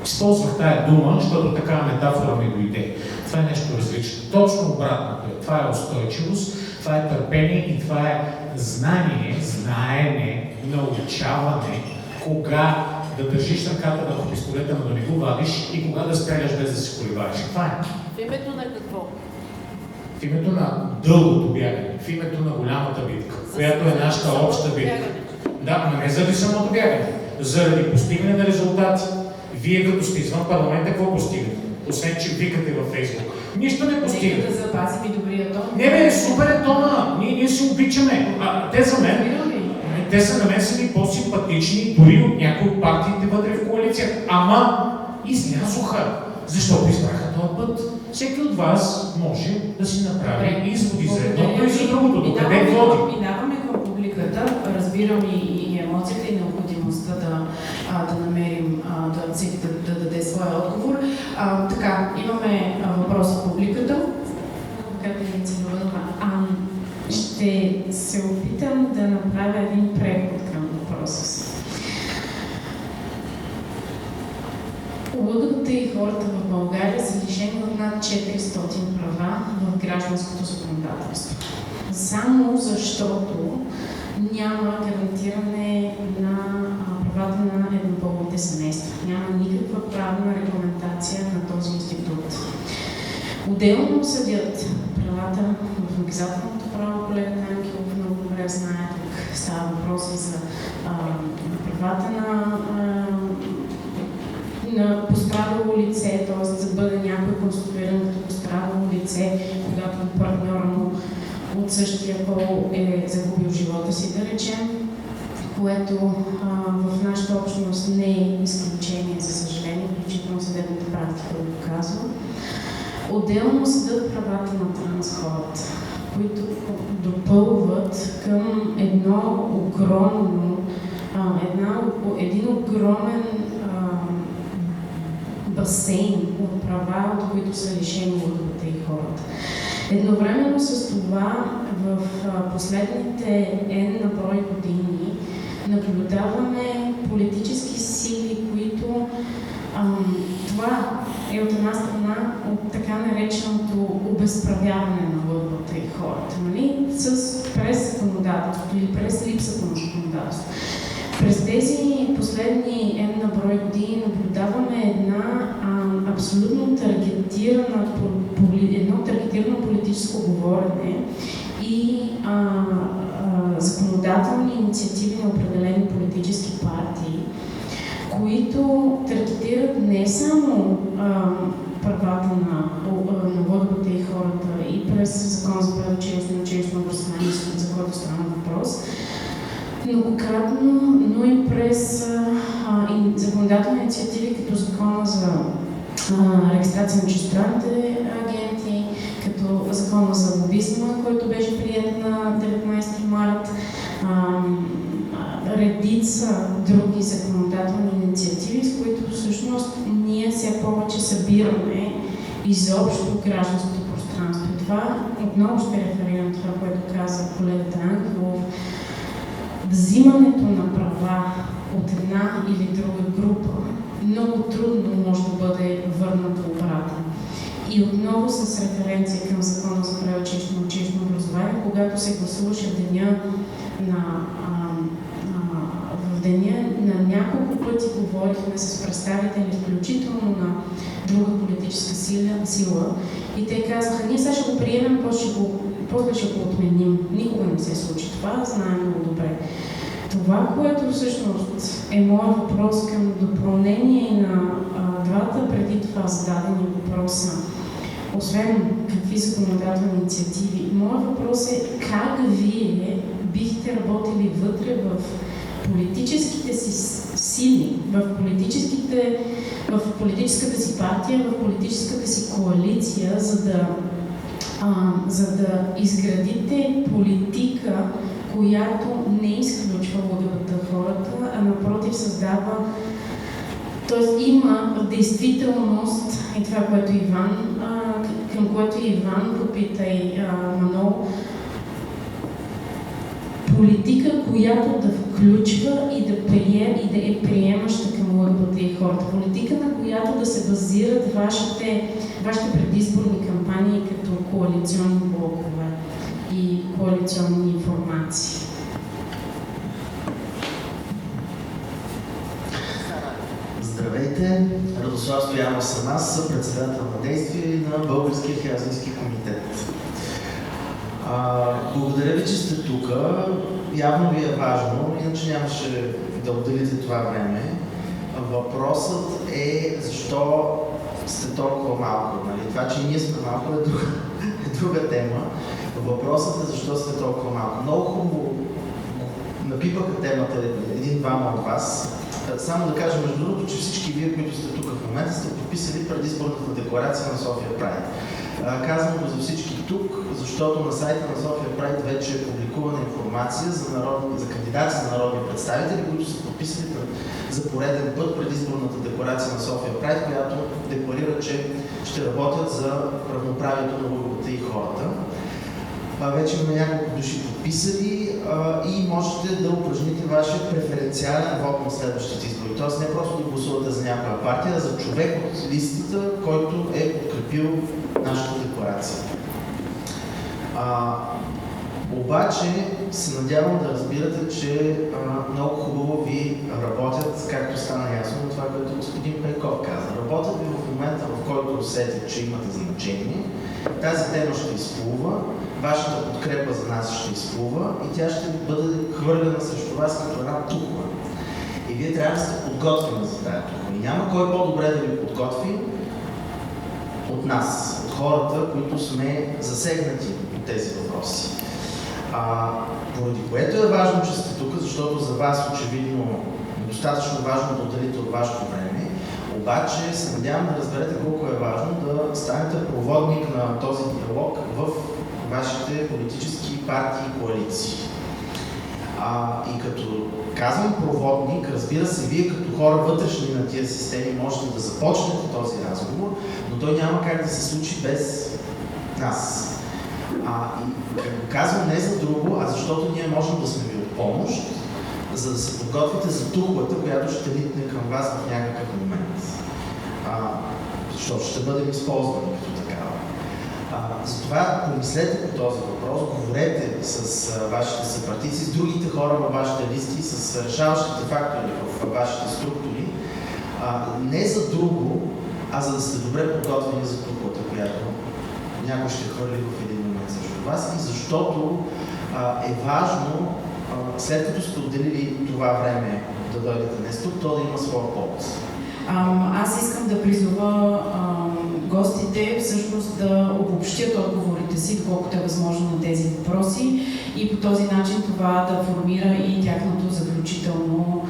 Използвах тая дума, защото такава метафора ми дойде. Това е нещо различно. Точно обратното е. Това е устойчивост, това е търпение и това е знаене, научаване, кога да държиш ръката върху пистолета, но да не го вадиш и кога да стреляш без да се колебаеш. Това е. В името на какво? В името на дългото бягане, в името на голямата битка, която е нашата обща битка. Да, но не заради самото бягане, заради постигане на резултати. Вие като сте извън парламента, какво постигате? Освен, че викате във Фейсбук. Нищо не постигате. Нека да запазим и добрия тон. Не, супер е тона. Ние се обичаме. Те за мен, те са на мен са ми по-симпатични, дори от някои от партиите вътре в коалиция. Ама излязоха, защото избраха този път. Всеки от вас може да си направи изводи за едното и за другото. Докъде води? Минаваме към публиката, разбирам и емоцията и необходимостта да намерим, всеки да даде своя отговор. Така, имаме въпрос от публиката. Ще се опитам да направя един преход към въпроса си. Лъгата и хората в България са лишени от над 400 права в гражданското законодателство. Само защото няма гарантиране на правата на еднополовите семейства. Няма никаква правна регламентация на този институт. Отделно съдят правата в наказателното право, колега Ангелов много добре знае, тук Става въпрос и за правата на пострадало лице, т.е. да бъде някой конституиран като пострадало лице, когато партньора му от същия пол е загубил живота си, да речем, което в нашата общност не е изключение, за съжаление, включително съдебната практика го показва. Отделно съдът правата на транс хората, които допълват към един огромен басейн от права, от които са лишени ЛГБТ и хората. Едновременно с това, в последните на брой години наблюдаваме политически сили, които това е от една страна от така нареченото обезправяване на ЛГБТ и хората, нали? През законодателството или през липсата на законодателство. През тези последни на брой години наблюдаваме абсолютно таргетирано политическо говорене и законодателни инициативи на определени политически партии, които таргетират не само правата на ЛГБТ и хората и през Закон за предучилищно и училищно образование, за който стана въпрос, многократно, но и през законодателни инициативи, като Закона за регистрация на чуждестранните агенти, като Закона за лобизма, който беше прият на 19 март, редица други законодателни инициативи, с които всъщност ние все повече събираме изобщо гражданското пространство. Това отново ще реферирам това, което каза колегата Ангелов. Взимането на права от една или друга група много трудно може да бъде върнато обратно. И отново с референция към Закона за предучилищно и училищно образование, когато се гласуваше в деня на няколко пъти говорихме с представители, включително на друга политическа сила, и те казаха, ние сега ще го приемем, после ще го отменим. Никога не се случи това, знаем много добре. Това, което всъщност е моят въпрос към допълнение на двата преди това зададени въпроса, освен какви законодателни инициативи, моят въпрос е как вие бихте работили вътре в политическите си сили, в политическата си партия, в политическата си коалиция, за да изградите политика, която не изключва ЛГБТ хората, а напротив създава, т.е. има действителност, и това, което към което Иван попита и Манол, политика, която да включва и да е приемаща към ЛГБТ и хората. Политика, на която да се базират вашите предизборни кампании като коалиционни блокове и коалиционни информации. Здравейте! Радослав Стоянов съм аз, съпредседател на действие на Българския хелзинкски комитет. Благодаря ви, че сте тук. Явно ви е важно, иначе нямаше да отделите това време. Въпросът е защо сте толкова малко. Нали? Това, че ние сме малко е друга тема. Въпросът е защо сте толкова малко. Много хубаво напипаха темата един-двама от вас. Само да кажа, между другото, че всички вие, които сте тук в момента, сте подписали предизборната декларация на София Прайд. Казвам го за всички тук, защото на сайта на София Прайд вече е публикувана информация за кандидати за народни представители, които са подписали за пореден път предизборната декларация на София Прайд, която декларира, че ще работят за равноправието на ЛГБТ и хората. Вече има няколко души подписали и можете да упражните вашия преференциален вод на следващите избори. Тоест не просто да гласувате за някоя партия, а за човек от листата, който е подкрепил нашата декларация. Обаче се надявам да разбирате, че много хубаво ви работят, както стана ясно от това, което господин Пейков каза. Работят ви в момента, в който усетят, че имате значение. Тази тема ще изплува вашата подкрепа за нас ще изплува и тя ще бъде хвърлена срещу вас като една тухла. И вие трябва да сте подготвени за тази тухла. И няма кой по-добре да ви подготви от нас, от хората, които сме засегнати от тези въпроси. Поради което е важно, че сте тук, защото за вас очевидно е достатъчно важно да отделите от вашето време, обаче се надявам да разберете колко е важно да станете проводник на този диалог в вашите политически партии и коалиции. И като казвам проводник, разбира се, вие като хора вътрешни на тия системи можете да започнете този разговор, но той няма как да се случи без нас. И казвам не за друго, а защото ние можем да сме ви от помощ, за да се подготвите за тухлата, която ще литне към вас в някакъв момент. Защото ще бъдем използвани като такава. Затова помислете по този въпрос, говорете с вашите съпартийци, с другите хора във вашите листи, с решаващите фактори в вашите структури, не за друго, а за да сте добре подготвени за тухлата, която някой ще хвърли в един момент срещу вас, и защото е важно, след като сте отделили това време да дойдете днес тук, то да има своя повод. Аз искам да призова гостите всъщност да обобщят отговорите си, доколкото е възможно на тези въпроси, и по този начин това да формира и тяхното заключително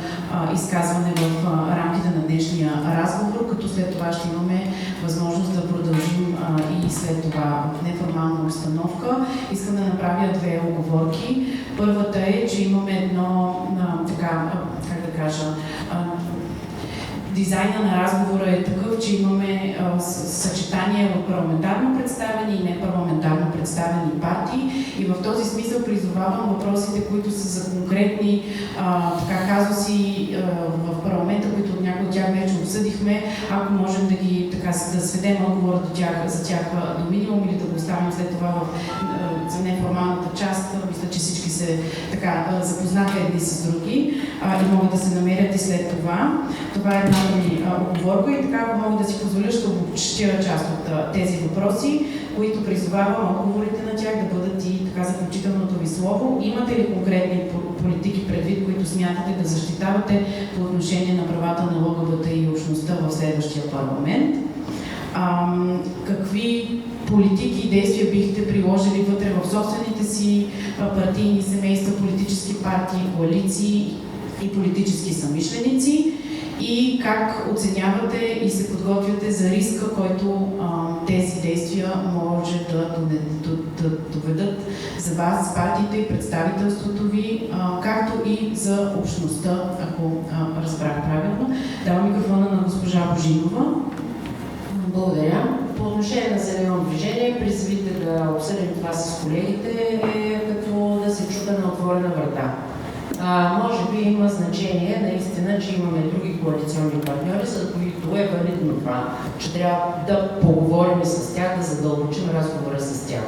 изказване в рамките на днешния разговор, като след това ще имаме възможност да продължим и след това неформална установка. Искам да направя две оговорки. Първата е, че имаме едно дизайна на разговора е такъв, че имаме съчетание от парламентарно представени и непарламентарно представени партии, и в този смисъл призовавам въпросите, които са за конкретни казуси в парламента, които някои от тях вече обсъдихме, ако можем да сведем отговора за тях до минимум или да го оставим след това за неформалната част. Мисля, че всички се запознаха едни с други и могат да се намерят и след това. Това е една оговорка и така, ако мога да си позволя, ще обобщя част от тези въпроси, които призовавам отговорите на тях да бъдат и заключителното ви слово. Имате ли конкретни политики предвид, които смятате да защитавате по отношение на правата на ЛГБТ и общността в следващия парламент? Какви политики и действия бихте приложили вътре в собствените си партийни семейства, политически партии, коалиции и политически съмишленици? И как оценявате и се подготвяте за риска, който тези действия може да доведат за вас, партиите и представителството ви, както и за общността, ако разбрах правилно. Давам микрофона на госпожа Божинова. Благодаря. По отношение на Зелено движение, призовите да обсъдим това с колегите е като да се чука на отворена врата. Може би има значение наистина, че имаме други коалиционни партньори, за които е валидно това, че трябва да поговорим с тях, да задълбочим разговора с тях.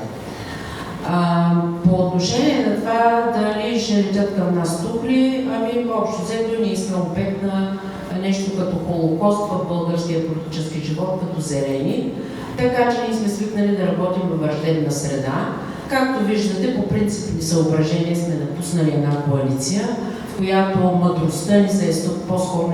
По отношение на това дали ще летят към нас тухли, общо взето ние сме обект на нещо като холокост в българския политически живот, като зелени, така че ние сме свикнали да работим във враждебна среда. Както виждате, по принципни съображения сме напуснали една коалиция, в която мъдростта ни по-скоро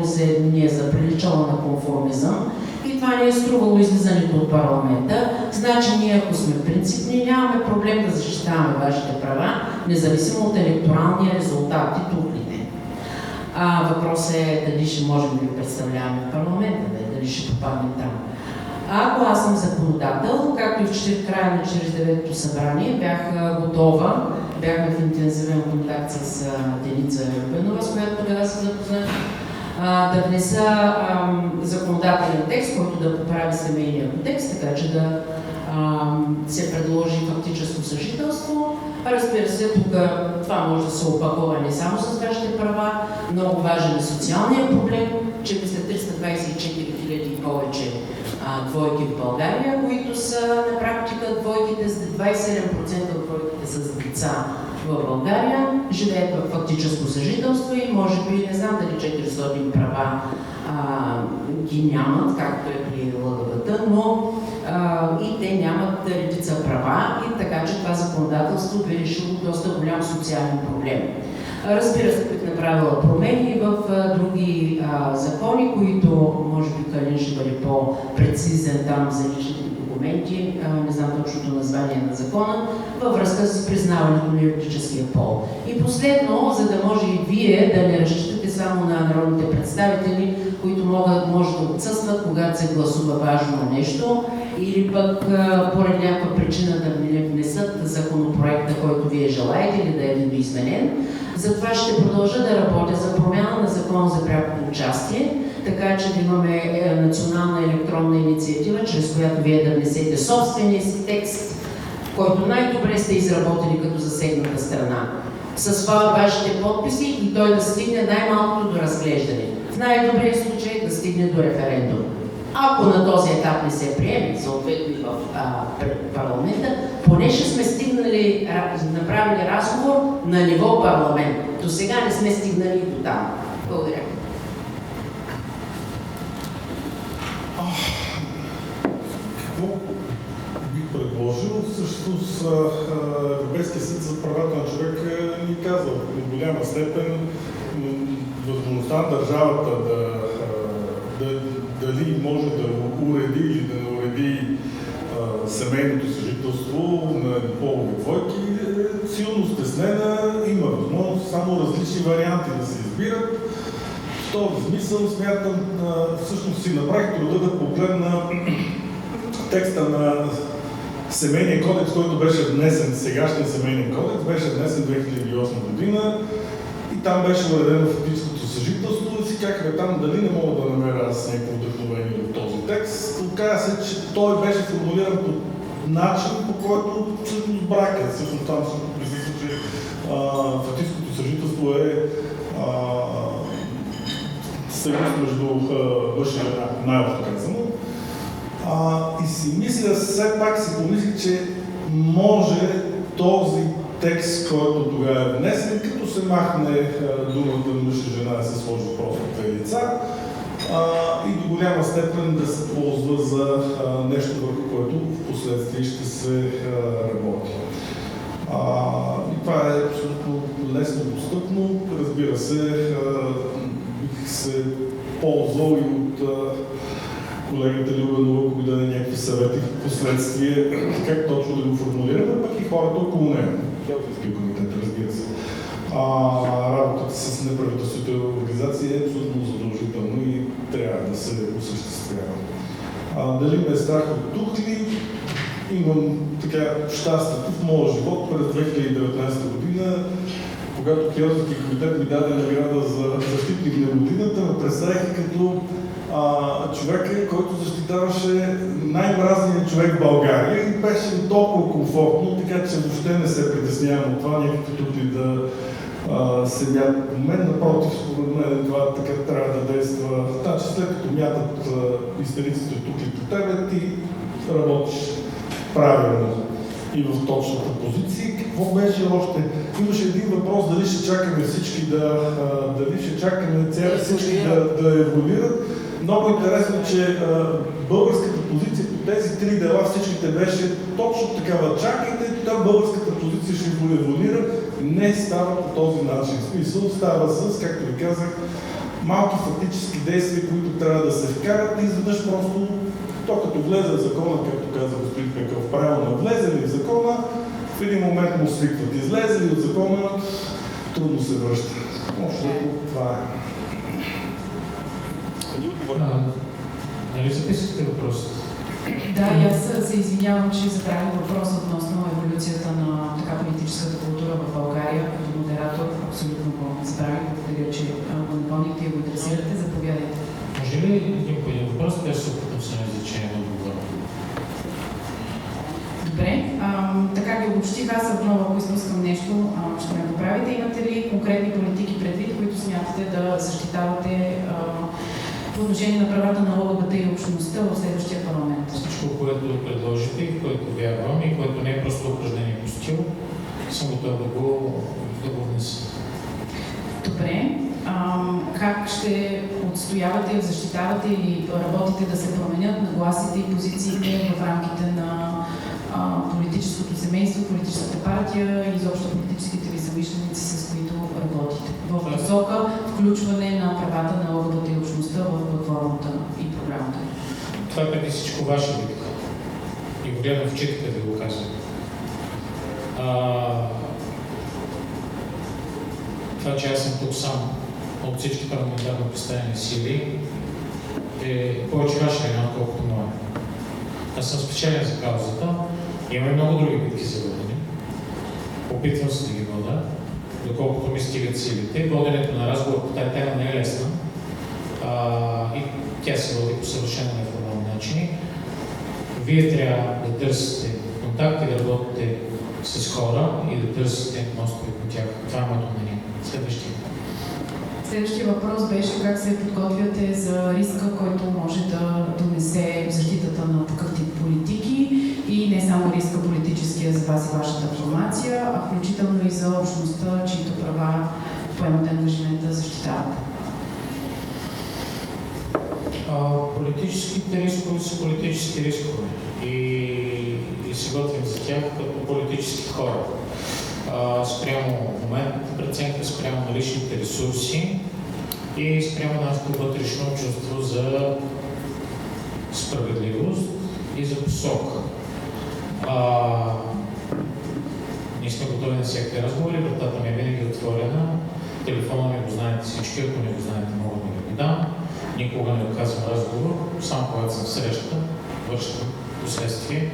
ни е заприличала на конформизъм, и това ни е струвало излизането от парламента. Значи ние, ако сме принципни, нямаме проблем да защитаваме вашите права, независимо от електоралния резултат и тухлите. Въпросът е дали ще можем да ви представляваме в парламента, дали ще попаднем там. Ако аз съм законодател, както и в края на 49-то събрание, бях готова, бяхме в интензивен контакт с Деница Любенова, с която тогава се запознах, да внеса законодателен текст, който да поправи семейния кодекс, така че да се предложи фактическо съжителство. Разбира се, тук това може да се опакова не само с вашите права, много важен е социалният проблем, че мисля 324 000 и повече двойки в България, които са на практика двойките, 27% от двойките с деца в България, живеят в фактическо съжителство и може би, не знам дали 400 права ги нямат, както е при ЛГБТ, но и те нямат редица права и така, че това законодателство би решило доста голям социален проблем. Разбира се, бих направила промени в други закони, които може би Калин ще бъде по-прецизен там за личните документи, не знам точното название на закона, във връзка с признаването на юридическия пол. И последно, за да може и вие да не разчитате само на народните представители, които може да отсъстват, когато се гласува важно нещо, или пък поради някаква причина да не внесат законопроекта, който вие желаете или да е видоизменен. Затова ще продължа да работя за промяна на закона за прякото участие, така че да имаме национална електронна инициатива, чрез която вие да внесете собствения си текст, който най-добре сте изработили като засегната страна, с вашите подписи и той да стигне най-малкото до разглеждане. В най-добрия случай да стигне до референдум. Ако на този етап не се приеме, съответно и в парламента, поне ще сме стигнали, направили разговор на ниво парламент. До сега не сме стигнали до там. Благодаря. Какво бих предложил? Всъщност Европейския съд за правата на човека ни казва в голяма степен възможността на държавата дали може да уреди или да не уреди семейното съжителство на полови двойки е силно стеснена, има възможност само различни варианти да се избират. В този смисъл смятам, всъщност си направих труда да погледна текста на семейния кодекс, който беше внесен, сегашния семейен кодекс, беше внесен 2008 година и там беше уредено фактическото съжителство и си казах, там дали не мога да намеря аз някакво вдъхновение от този текст. Оказа се, че той беше формулиран по начин, по който всъщност брак е. Всъщност там се присъства, че фактическото съжителство е съюз между мъж и жена, най-общо казано. И си мисля, все пак си помислих, че може този текст, който тогава е внесен, като се махне думата мъж и жена, се сложи просто две лица и до голяма степен да се ползва за нещо, върху което в последствие ще се работи. И това е абсолютно лесно достъпно. Разбира се, бих се ползвал и от колегата Любенова, ако даде някакви съвети в последствие, как точно да го формулираме, пък и хората около него. Хелсинския комитет, разбира се. Работата с неправителствените организации е абсолютно задължително и трябва да се осъществява. Дали ме е страх от тухли? Имам така щастието в моя живот през 2019 година, когато Хелсинския комитет ми даде награда за защитник на годината, ме представих като човека, който защитаваше най-мразният човек в България и беше толкова комфортно, така че въобще не се притеснявам от това някакви тухли да седят по мен. Напротив, според мен това така трябва да действа. Значи след като мятат истериците тухли по тебе, ти работиш правилно и в точната позиция. Какво беше още? Имаше един въпрос, дали ще чакаме всички дали ще чакаме всички да еволюират. Много интересно, че българската позиция по тези три дела всичките беше точно такава. Чакайте, тогава българската позиция ще еволюира. Не става по този начин. В смисъл става с, както ви казах, малки фактически действия, които трябва да се вкарат и изведнъж просто, то като влезе в закона, както каза господин Пеков, правилно влезе ли в закона, в един момент му свикват. Излезе ли от закона, трудно се връща. Общо това е. Нали записахте въпроса? Да, и аз се извинявам, че забравих въпроса относно еволюцията на така политическата култура в България. Като модератор абсолютно го забравих. Благодаря, че го напомнихте и го адресирате. Заповядайте. Може ли един по един въпрос, да се опитам с изречение да отговоря? Добре. Така ги обобщих. Аз отново, ако изпускам нещо, ще ме поправите. Имате ли конкретни политики предвид, които смятате да защитавате по отношение на правата на ЛГБТ и общността в следващия парламент? Всичко, което предложите и което вярвам и което не е просто упражнение по стил, съм готов да го внеса. Добре. Как ще отстоявате, защитавате или работите да се променят нагласите и позициите в рамките на политическото семейство, политическата партия и изобщо политическите ви съмишленици, с които работите? В посока включване на правата на ЛГБТ и общността в платформата и програмата. Това е преди всичко ваша битка. И го гледам в очите, да ви го казвам. Това, че аз съм тук сам от всички парламентарно представени сили, е повече ваша вина, отколкото моя. Аз съм спечелен за каузата. Има и много други битки за водене. Опитвам се да ги вода, доколкото ми стигат силите. Воденето на разговор по тази тема не е лесна. И тя се води по съвършено неформални начини. Вие трябва да търсите контакт и да работите с хора и да търсите мостове по тях. Това е моето мнение. Следващия въпрос беше как се подготвяте за риска, който може да донесе защитата на такъв тип политики и не само риска политическия за вас и вашата формация, а включително и за общността, чието права поемате ангажимент да защитавате. Политическите рискове са политически рискове и се готвим за тях като политически хора. Спрямо моментната преценка, спрямо наличните ресурси и спрямо нашето вътрешно чувство за справедливост и за посока. Ние сме готови на всякакви разговори, вратата ми е винаги отворена, телефона ми го знаете всички, ако не го знаете, мога да ви го дам. Никога не отказвам разговор, само когато съм в среща, вършам последствие.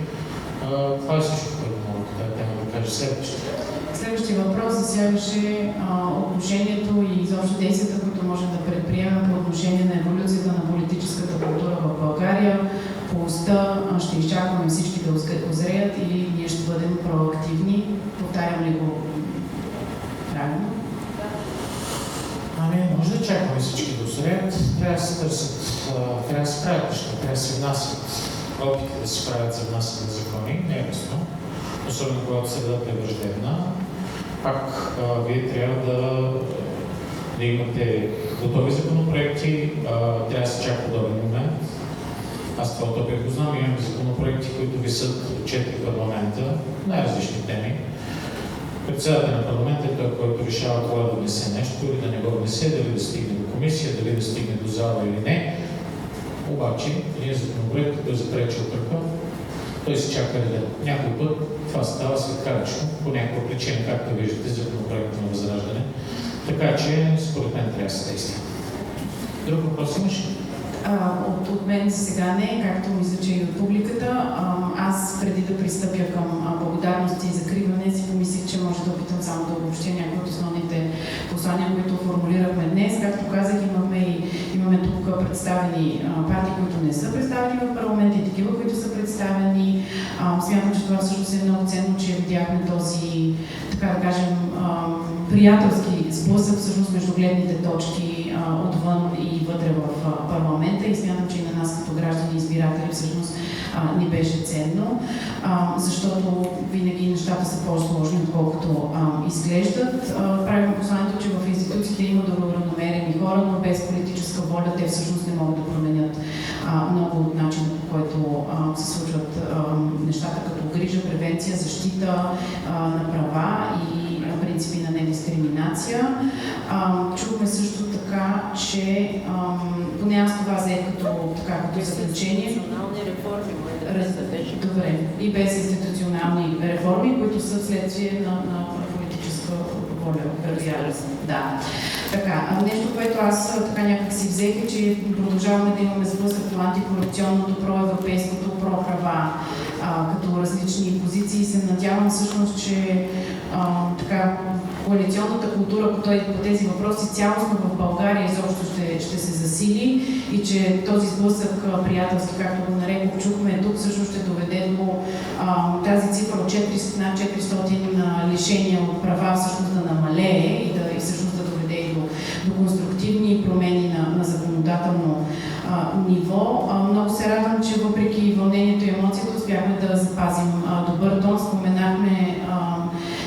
Това е всичко, което мога да тема да кажа следващото. Следващия въпрос засягаше отношението и изобщо действията, които можем да предприемем по отношение на еволюцията на политическата култура в България. По уста ще изчакваме всички да озреят или ние ще бъдем проактивни. Повтарям ли го правилно? Може да чакаме всички да озреят. Трябва да се търсят, трябва да се правят неща, трябва да се внасят опити да се правят за внасяне на закони. Не е лесно. Особено когато средата е враждебна. Пак вие трябва да имате готови законопроекти, трябва да се чака подобен момент. Аз това от опит го знам, имам законопроекти, които висят от 4 парламента, най-различни теми. Председателят на парламента е той, който решава това да внесе нещо или да не го внесе, дали да стигне до комисия, дали да стигне до зала или не. Обаче, един законопроект, който е запречил тръпа, той се чака реда. Някой път това става светкавично, по някаква причина, както виждате, законопроекта на Възраждане. Така че, според мен, трябва да се действа. Друг въпрос имаш ли? От мен за сега не, както мисля, че и от публиката. Аз преди да пристъпя към благодарности и закриване си помислих, че може да опитам само да обобщя някои от основните послания, които формулирахме днес. Както казах, имаме тук представени партии, които не са представени в парламента и такива, които са представени. Смятам, че това всъщност е много ценно, че видяхме този, така да кажем, приятелски сблъсък всъщност между гледните точки отвън и вътре в парламента и смятам, че и на нас като граждани и избиратели всъщност ни беше ценно, защото винаги нещата са по-сложни, отколкото изглеждат. Правим посланието, че в институциите има добронамерени хора, но без политическа воля те всъщност не могат да променят много от начина, по който се случват нещата, като грижа, превенция, защита на права и принципи на недискриминация. Чухме също така, че поне аз това взех като заключение. Добре. И без институционални реформи, които са вследствие на политическа воля. Да. Така, нещо, което аз така някак си взех е, че продължаваме да имаме сблъсък по антикорупционното, проевропейското, про-права, като различни позиции. Се надявам всъщност, че така, коалиционната култура по тези въпроси цялостно в България изобщо ще се засили и че този сблъсък приятелски, както го нарекох, чухме тук, всъщност ще доведе до тази цифра от над 400 лишения от права всъщност да намалее и всъщност да доведе и до конструктивни промени на законодателно ниво. Много се радвам, че въпреки вълнението и емоцията успяхме да запазим добър тон. Споменахме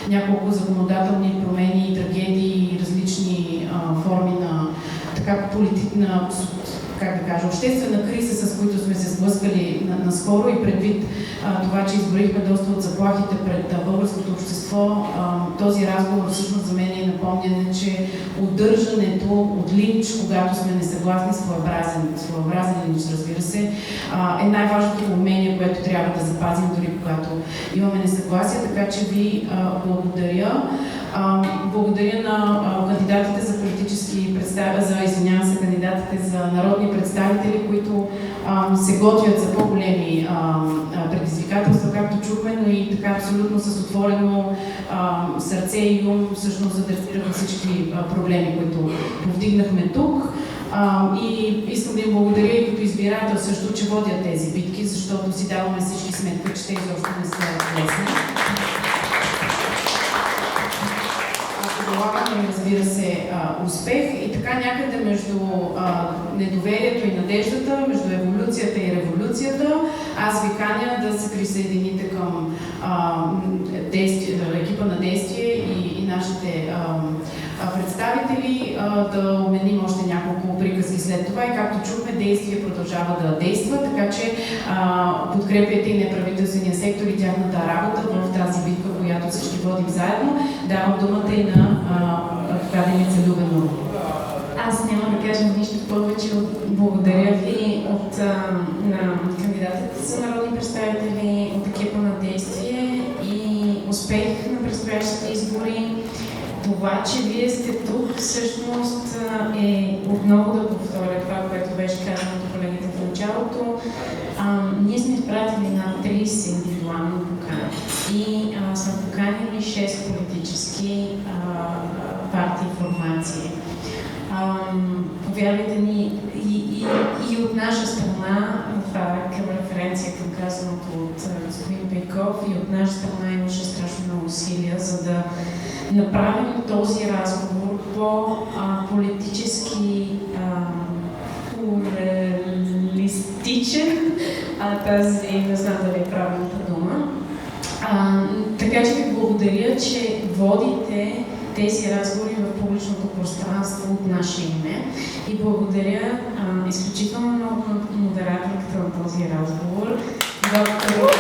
няколко законодателни промени, трагедии и различни форми на обществена криза, с които сме се сблъскали наскоро и предвид това, че изброихме доста от заплахите пред българското общество, този разговор всъщност за мен е напомняне, че удържането от линч, когато сме несъгласни, своеобразен линч, разбира се, е най-важното умение, което трябва да запазим дори когато имаме несъгласие, така че ви благодаря. Благодаря на кандидатите за кандидатите за народни представители, които се готвят за по-големи предизвикателства, както чухме, но и така абсолютно с отворено сърце и ум всъщност адресираха всички проблеми, които повдигнахме тук. И искам да им благодаря и като избирател също, че водят тези битки, защото си даваме всички сметка, че те изобщо не са лесни. Полагаме, разбира се, успех и така някъде между недоверието и надеждата, между еволюцията и революцията, аз ви каня да се присъедините към екипа на действие и нашите представители, да обменим още няколко приказки след това и както чухме, действие продължава да действа, така че подкрепяйте и неправителствения сектор и тяхната работа в тази битка, която всички водим заедно. Давам думата и на академица Любена. Аз няма да кажа нищо повече. Благодаря ви на кандидатите за народни представители, от екипа на действие и успех на предстоящите избори. Това, че вие сте тук, всъщност е отново да повторя това, което беше казано от колегите в началото. Ние сме изпратили над 30 индивидуални покани и сме поканили 6 политически партии и формации. Повярвайте ни и от наша страна, това е към референция към казаното от господин Пейков, и от наша страна имаше страшно много усилия, за да направим този разговор по-политически плуралистичен, тази не знам дали е правилната дума. Така че ви благодаря, че водите тези разговори в публичното пространство от наше име и благодаря изключително много на модераторката на този разговор, доктор